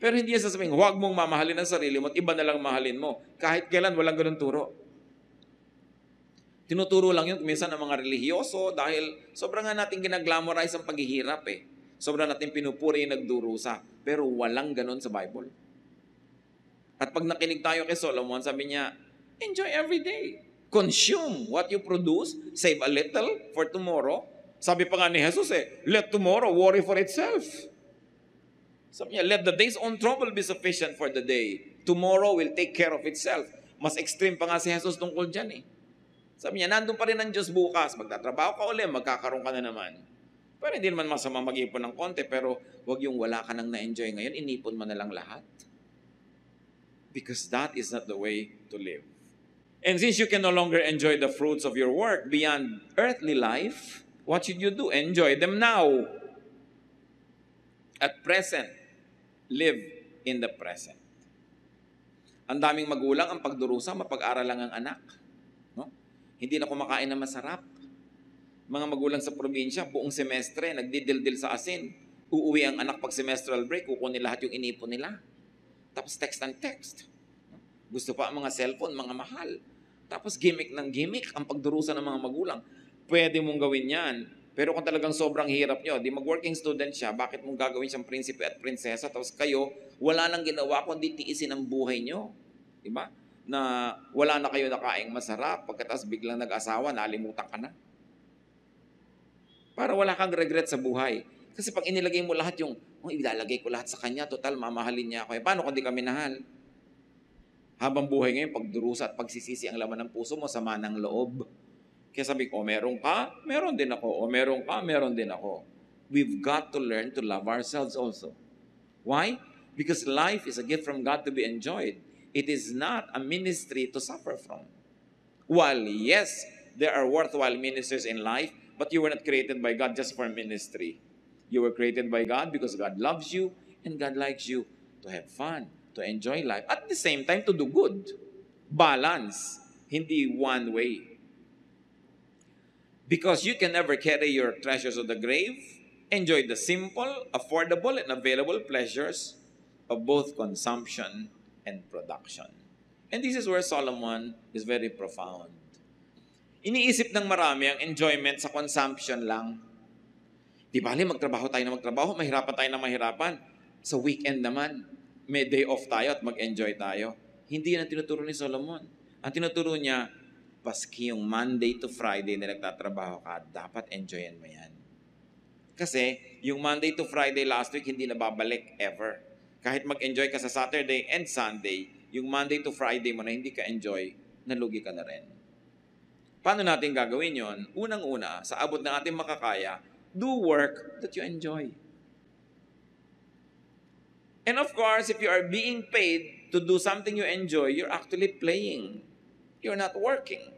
Pero hindi yan sasabihin, huwag mong mamahalin ang sarili mo at iba na lang mahalin mo. Kahit kailan, walang ganun turo. Tinuturo lang yun minsan ng mga relihiyoso dahil sobrang nga natin ginaglamorize ang paghihirap eh. Sobrang natin pinupuri yung nagdurusa. Pero walang ganun sa Bible. At pag nakinig tayo kay Solomon, sabi niya, enjoy every day. Consume what you produce, save a little for tomorrow. Sabi pa nga ni Jesus let tomorrow worry for itself. Sabi niya, let the day's own trouble be sufficient for the day. Tomorrow will take care of itself. Mas extreme pa nga si Jesus tungkol dyan Sabi niya, nandun pa rin ang Diyos bukas. Magtatrabaho ka ulit, magkakaroon ka na naman. Pero hindi naman masama mag-ipon ng konti, pero wag yung wala ka nang na-enjoy ngayon, inipon mo na lang lahat. Because that is not the way to live. And since you can no longer enjoy the fruits of your work beyond earthly life, what should you do? Enjoy them now. At present, live in the present. Ang daming magulang ang pagdurusa, mapag-aral lang ang anak. No? Hindi na kumakain na masarap. Mga magulang sa probinsya, buong semestre, nagdidildil sa asin. Uuwi ang anak pag semestral break, kukunin lahat yung inipon nila. Tapos text ng text. Gusto pa ang mga cellphone, mga mahal. Tapos gimmick ng gimmick ang pagdurusa ng mga magulang. Pwede mong gawin yan. Pero kung talagang sobrang hirap nyo, di mag-working student siya, bakit mong gagawin siyang prinsipe at prinsesa? Tapos kayo, wala nang ginawa kundi tiisin ang buhay nyo. Diba? Na wala na kayo nakaing masarap, pagkatapos biglang nag-asawa, nalimutan ka na. Para wala kang regret sa buhay. Kasi pag inilagay mo lahat yung, ilalagay ko lahat sa kanya, total, mamahalin niya ako. Paano kung di kami nahal? Habang buhay ngayon, pagdurusa at pagsisisi ang laman ng puso mo, sama ng loob. Kaya sabi ko, meron ka, meron din ako. O meron ka, meron din ako. We've got to learn to love ourselves also. Why? Because life is a gift from God to be enjoyed. It is not a ministry to suffer from. While, yes, there are worthwhile ministers in life, but you were not created by God just for ministry. You were created by God because God loves you and God likes you to have fun, to enjoy life. At the same time, to do good. Balance. Hindi one way. Because you can never carry your treasures to the grave, enjoy the simple, affordable, and available pleasures of both consumption and production. And this is where Solomon is very profound. Iniisip ng marami ang enjoyment sa consumption lang. Di bali, magtrabaho tayo na magtrabaho, mahirapan tayo na mahirapan. Sa weekend naman, may day off tayo at mag-enjoy tayo. Hindi yan ang tinuturo ni Solomon. Ang tinuturo niya, paski yung Monday to Friday na nagtatrabaho ka, dapat enjoyin mo yan. Kasi yung Monday to Friday last week, hindi na babalik ever. Kahit mag-enjoy ka sa Saturday and Sunday, yung Monday to Friday mo na hindi ka enjoy, nalugi ka na rin. Paano natin gagawin yon? Unang-una, sa abot ng ating makakaya, do work that you enjoy. And of course, if you are being paid to do something you enjoy, you're actually playing. You're not working.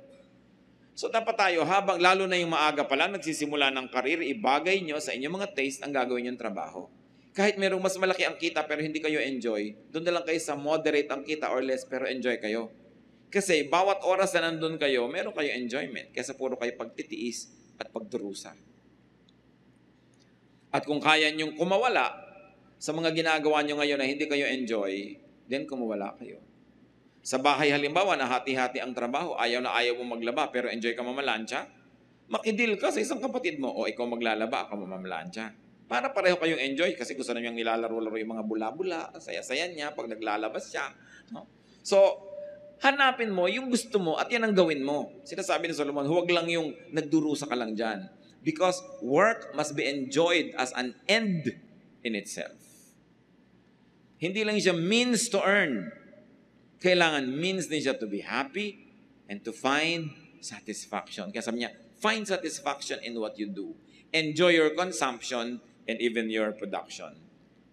So dapat tayo, habang lalo na yung maaga pa lang, nagsisimula ng karir, ibagay nyo sa inyong mga taste ang gagawin yung trabaho. Kahit merong mas malaki ang kita pero hindi kayo enjoy, doon na lang kayo sa moderate ang kita or less pero enjoy kayo. Kasi bawat oras na nandun kayo, meron kayo enjoyment kaysa puro kayo pagtitiis at pagdurusa. At kung kaya nyong kumawala sa mga ginagawa nyo ngayon na hindi kayo enjoy, then kumawala kayo. Sa bahay halimbawa na hati-hati ang trabaho, ayaw na ayaw mo maglaba pero enjoy ka mamalansya, makidil ka sa isang kapatid mo, o ikaw maglalaba, ako mamalansya. Para pareho kayong enjoy kasi gusto na niyang nilalaro-laro yung mga bula-bula, saya-saya niya pag naglalabas siya. No? So, hanapin mo yung gusto mo at yan ang gawin mo. Sinasabi ni Solomon, huwag lang yung nagdurusa ka lang dyan. Because work must be enjoyed as an end in itself. Hindi lang siya means to earn. Kailangan means din siya to be happy and to find satisfaction. Kaya sabi niya, find satisfaction in what you do. Enjoy your consumption and even your production.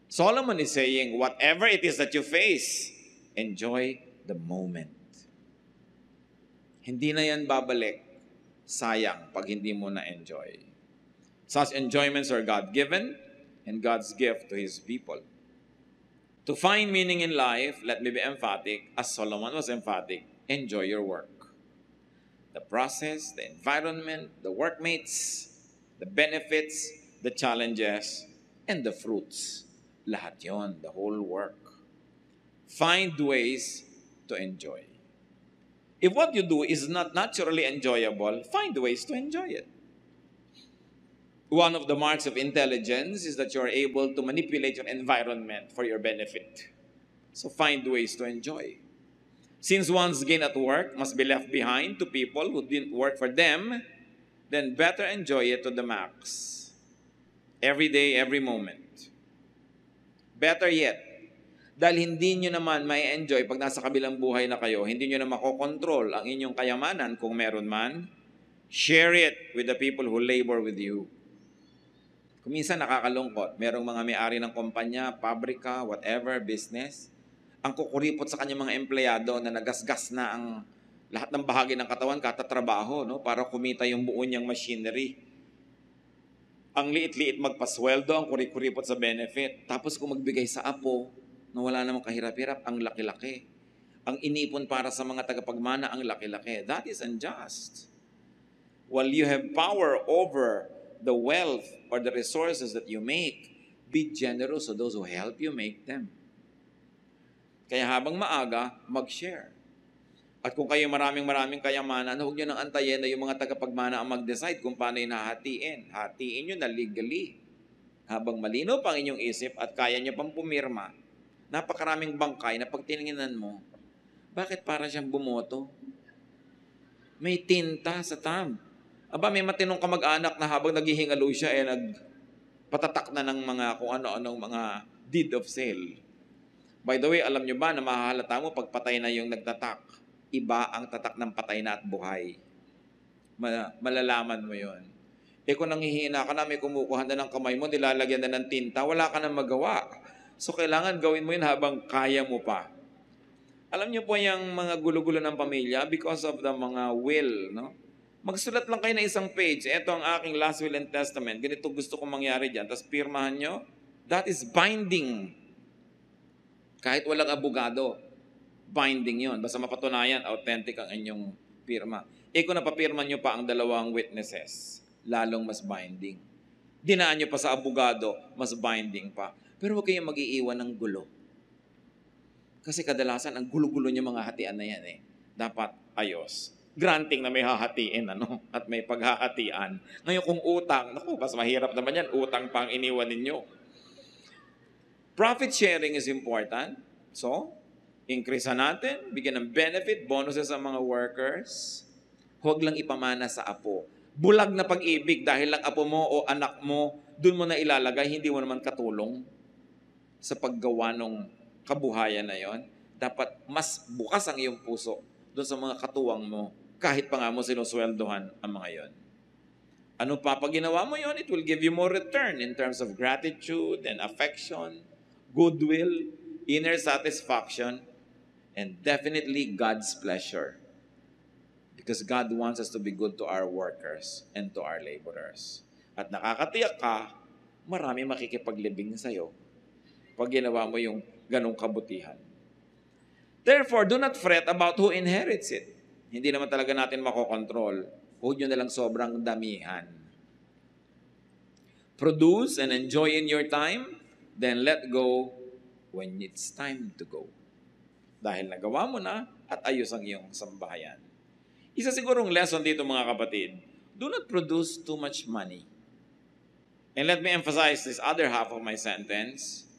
Solomon is saying, whatever it is that you face, enjoy the moment. Hindi na yan babalik. Sayang pag hindi mo na-enjoy. Such enjoyments are God-given and God's gift to His people. To find meaning in life, let me be emphatic, as Solomon was emphatic, enjoy your work. The process, the environment, the workmates, the benefits, the challenges, and the fruits. Lahat yon, the whole work. Find ways to enjoy. If what you do is not naturally enjoyable, find ways to enjoy it. One of the marks of intelligence is that you are able to manipulate your environment for your benefit. So find ways to enjoy. Since one's gain at work must be left behind to people who didn't work for them, then better enjoy it to the max. Every day, every moment. Better yet, dahil hindi nyo naman may enjoy pag nasa kabilang buhay na kayo, hindi nyo na makokontrol ang inyong kayamanan kung meron man, share it with the people who labor with you. Kung minsan nakakalungkot, merong mga may-ari ng kumpanya, pabrika, whatever, business, ang kukuripot sa kanyang mga empleyado na nagasgas na ang Lahat ng bahagi ng katawan katatrabaho, no? Para kumita yung buo niyang machinery. Ang liit-liit magpasweldo, ang kuri-kuripot sa benefit. Tapos kung magbigay sa apo, na wala namang kahirap-hirap, ang laki-laki. Ang inipon para sa mga tagapagmana, ang laki-laki. That is unjust. While you have power over the wealth or the resources that you make, be generous to those who help you make them. Kaya habang maaga, mag-share. At kung kayo maraming kayamanan, huwag nyo nang antayin na yung mga tagapagmana ang mag-decide kung paano yung hahatiin. Hatiin nyo na legally. Habang malino pa ang inyong isip at kaya nyo pang pumirma, napakaraming bangkay na pag tiningnan mo, bakit para siyang bumoto? May tinta sa thumb. Aba, may matinong kamag-anak na habang naghihingalo siya, nagpatatak na ng mga kung ano-anong mga deed of sale. By the way, alam nyo ba na mahahalata mo pag patay na yung nagtatak? Iba ang tatak ng patay na at buhay. Malalaman mo yon. Kung nanghihina ka na, may kumukuha na ng kamay mo, nilalagyan na ng tinta, wala ka nang magawa. So, kailangan gawin mo yun habang kaya mo pa. Alam niyo po yung mga gulo-gulo ng pamilya because of the mga will, no? Magsulat lang kayo na isang page. Ito ang aking last will and testament. Ganito gusto kong mangyari dyan. Tapos pirmahan nyo. That is binding. Kahit walang abogado, binding yon. Basta mapatunayan, authentic ang inyong pirma. Kung napapirma nyo pa ang dalawang witnesses, lalong mas binding. Dinaan nyo pa sa abogado, mas binding pa. Pero huwag kayong mag-iiwan ng gulo. Kasi kadalasan, ang gulo-gulo nyo mga hatian na yan dapat ayos. Granting na may hahatiin, at may paghahatian. Ngayon kung utang, mas mahirap naman yan, utang pa ang iniwan ninyo. Profit sharing is important. So, increase natin, bigyan ng benefit, bonuses sa mga workers. Huwag lang ipamana sa apo. Bulag na pag-ibig dahil lang apo mo o anak mo, dun mo na ilalagay, hindi mo naman katulong sa paggawa ng kabuhayan na yon. Dapat mas bukas ang iyong puso doon sa mga katuwang mo, kahit pa nga mo sinusweldohan ang mga yon. Ano pa pag ginawa mo yon, it will give you more return in terms of gratitude and affection, goodwill, inner satisfaction, and definitely God's pleasure. Because God wants us to be good to our workers and to our laborers. At nakakatiyak ka, marami makikipaglibing sa'yo pag ginawa mo yung ganong kabutihan. Therefore, do not fret about who inherits it. Hindi naman talaga natin makokontrol. Huwag nyo nalang sobrang damihan. Produce and enjoy in your time, then let go when it's time to go. Dahil nagawa mo na at ayos ang iyong sambahayan. Isa sigurong lesson dito mga kapatid, do not produce too much money. And let me emphasize this other half of my sentence,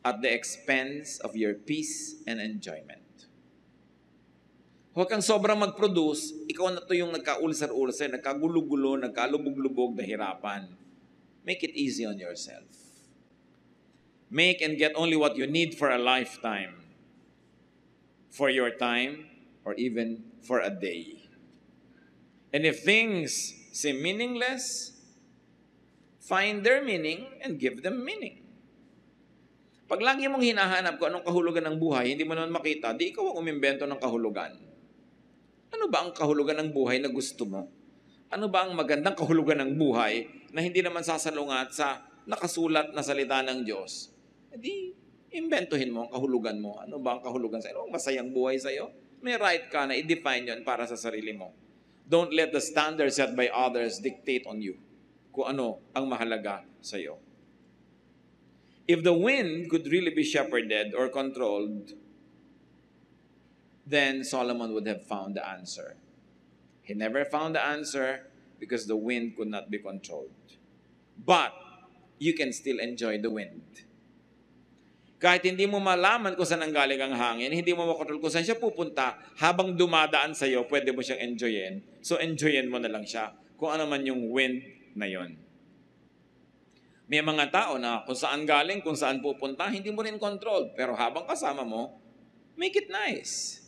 at the expense of your peace and enjoyment. Huwag kang sobrang mag-produce, ikaw na to yung nagkaulsar-ulsar, nagkagulo-gulo, nagkalubog-lubog na hirapan. Make it easy on yourself. Make and get only what you need for a lifetime, for your time, or even for a day. And if things seem meaningless, find their meaning and give them meaning. Pag lagi mong hinahanap kung anong kahulugan ng buhay, hindi mo naman makita, di ikaw ang umimbento ng kahulugan. Ano ba ang kahulugan ng buhay na gusto mo? Ano ba ang magandang kahulugan ng buhay na hindi naman sasalungat sa nakasulat na salita ng Diyos? Di, imbentohin mo ang kahulugan mo. Ano ba ang kahulugan sa'yo? Ano ang masayang buhay sa'yo? May right ka na i-define yon para sa sarili mo. Don't let the standards set by others dictate on you kung ano ang mahalaga sa'yo. If the wind could really be shepherded or controlled, then Solomon would have found the answer. He never found the answer because the wind could not be controlled. But you can still enjoy the wind. Kahit hindi mo malaman kung saan ang galing ang hangin, hindi mo makontrol kung saan siya pupunta, habang dumadaan sa iyo, pwede mo siyang enjoyin. So enjoyin mo na lang siya kung ano man yung wind na yon. May mga tao na kung saan galing, kung saan pupunta, hindi mo rin control. Pero habang kasama mo, make it nice.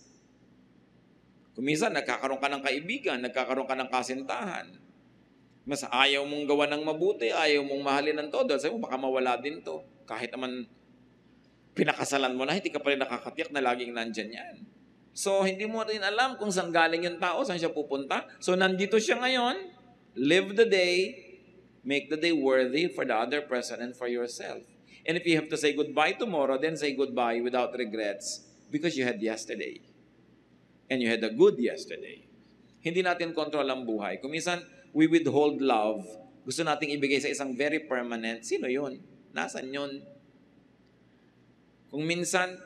Kung minsan, nagkakaroon ka ng kaibigan, nagkakaroon ka ng kasintahan. Mas ayaw mong gawa ng mabuti, ayaw mong mahalin ng todo. Sabi mo, baka mawala din to. Kahit naman pinakasalan mo na, hindi ka pa rin nakakatiyak na laging nandyan yan. So, hindi mo rin alam kung saan galing yung tao, saan siya pupunta. So, nandito siya ngayon. Live the day. Make the day worthy for the other person and for yourself. And if you have to say goodbye tomorrow, then say goodbye without regrets because you had yesterday. And you had a good yesterday. Hindi natin control ang buhay. Kung minsan, we withhold love. Gusto nating ibigay sa isang very permanent. Sino yun? Nasaan yun? Kung minsan,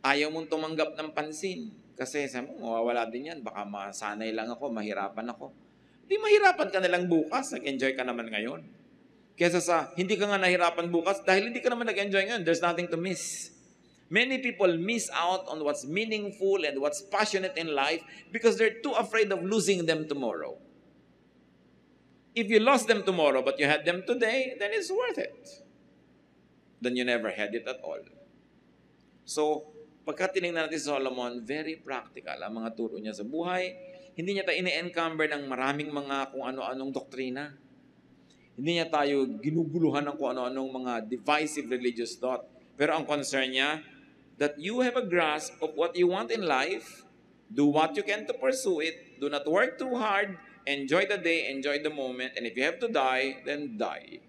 ayaw mong tumanggap ng pansin. Kasi sabi mo, mawawala din yan. Baka masanay lang ako, mahirapan ako. Hindi mahirapan ka na lang bukas. Nag-enjoy ka naman ngayon. Kesa sa, hindi ka nga nahirapan bukas dahil hindi ka naman nag-enjoy ngayon. There's nothing to miss. Many people miss out on what's meaningful and what's passionate in life because they're too afraid of losing them tomorrow. If you lost them tomorrow but you had them today, then it's worth it. Then you never had it at all. So, pagka tinignan natin si Solomon, very practical ang mga turo niya sa buhay. Hindi niya tayo ini-encumber ng maraming mga kung ano-anong doktrina. Hindi niya tayo ginuguluhan ng kung ano-anong mga divisive religious thought. Pero ang concern niya, that you have a grasp of what you want in life, do what you can to pursue it, do not work too hard, enjoy the day, enjoy the moment, and if you have to die, then die.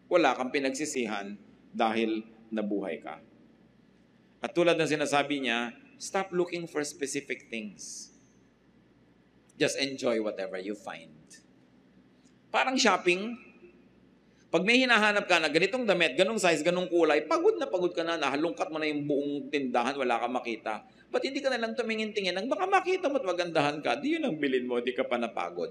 Wala kang pinagsisihan dahil nabuhay ka. At tulad ng sinasabi niya, stop looking for specific things. Just enjoy whatever you find. Parang shopping. Pag may hinahanap ka na ganitong damit, ganong size, ganong kulay, pagod ka na, nahalungkat mo na yung buong tindahan, wala ka makita. Ba't hindi ka na lang tumingin-tingin ang baka makita mo at magandahan ka, di yun ang bilin mo, di ka pa napagod.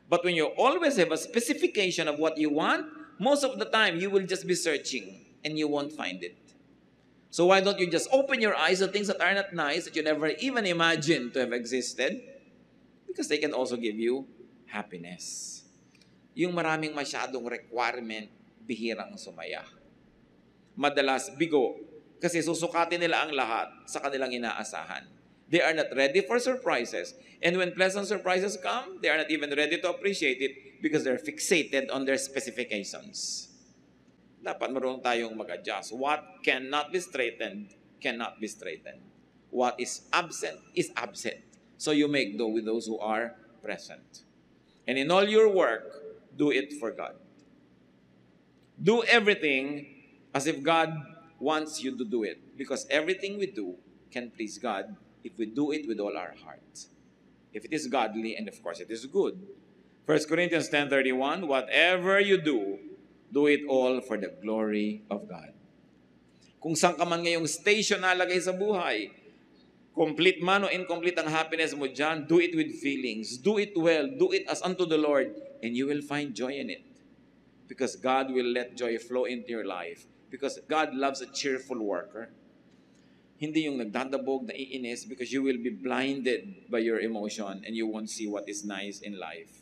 But when you always have a specification of what you want, most of the time, you will just be searching and you won't find it. So why don't you just open your eyes to things that are not nice, that you never even imagined to have existed? Because they can also give you happiness. Yung maraming masyadong requirement, bihirang sumaya. Madalas bigo, kasi susukatin nila ang lahat sa kanilang inaasahan. They are not ready for surprises. And when pleasant surprises come, they are not even ready to appreciate it because they're fixated on their specifications. Dapat marunong tayong mag-adjust. What cannot be straightened, cannot be straightened. What is absent. So you make do with those who are present. And in all your work, do it for God. Do everything as if God wants you to do it. Because everything we do can please God if we do it with all our heart. If it is godly, and of course it is good. 1 Corinthians 10:31, whatever you do it all for the glory of God. Kung saan ka man ngayong station nalagay sa buhay, complete man o incomplete ang happiness mo dyan, do it with feelings. Do it well. Do it as unto the Lord. And you will find joy in it. Because God will let joy flow into your life. Because God loves a cheerful worker. Hindi yung nagdadabog, naiinis, because you will be blinded by your emotion and you won't see what is nice in life.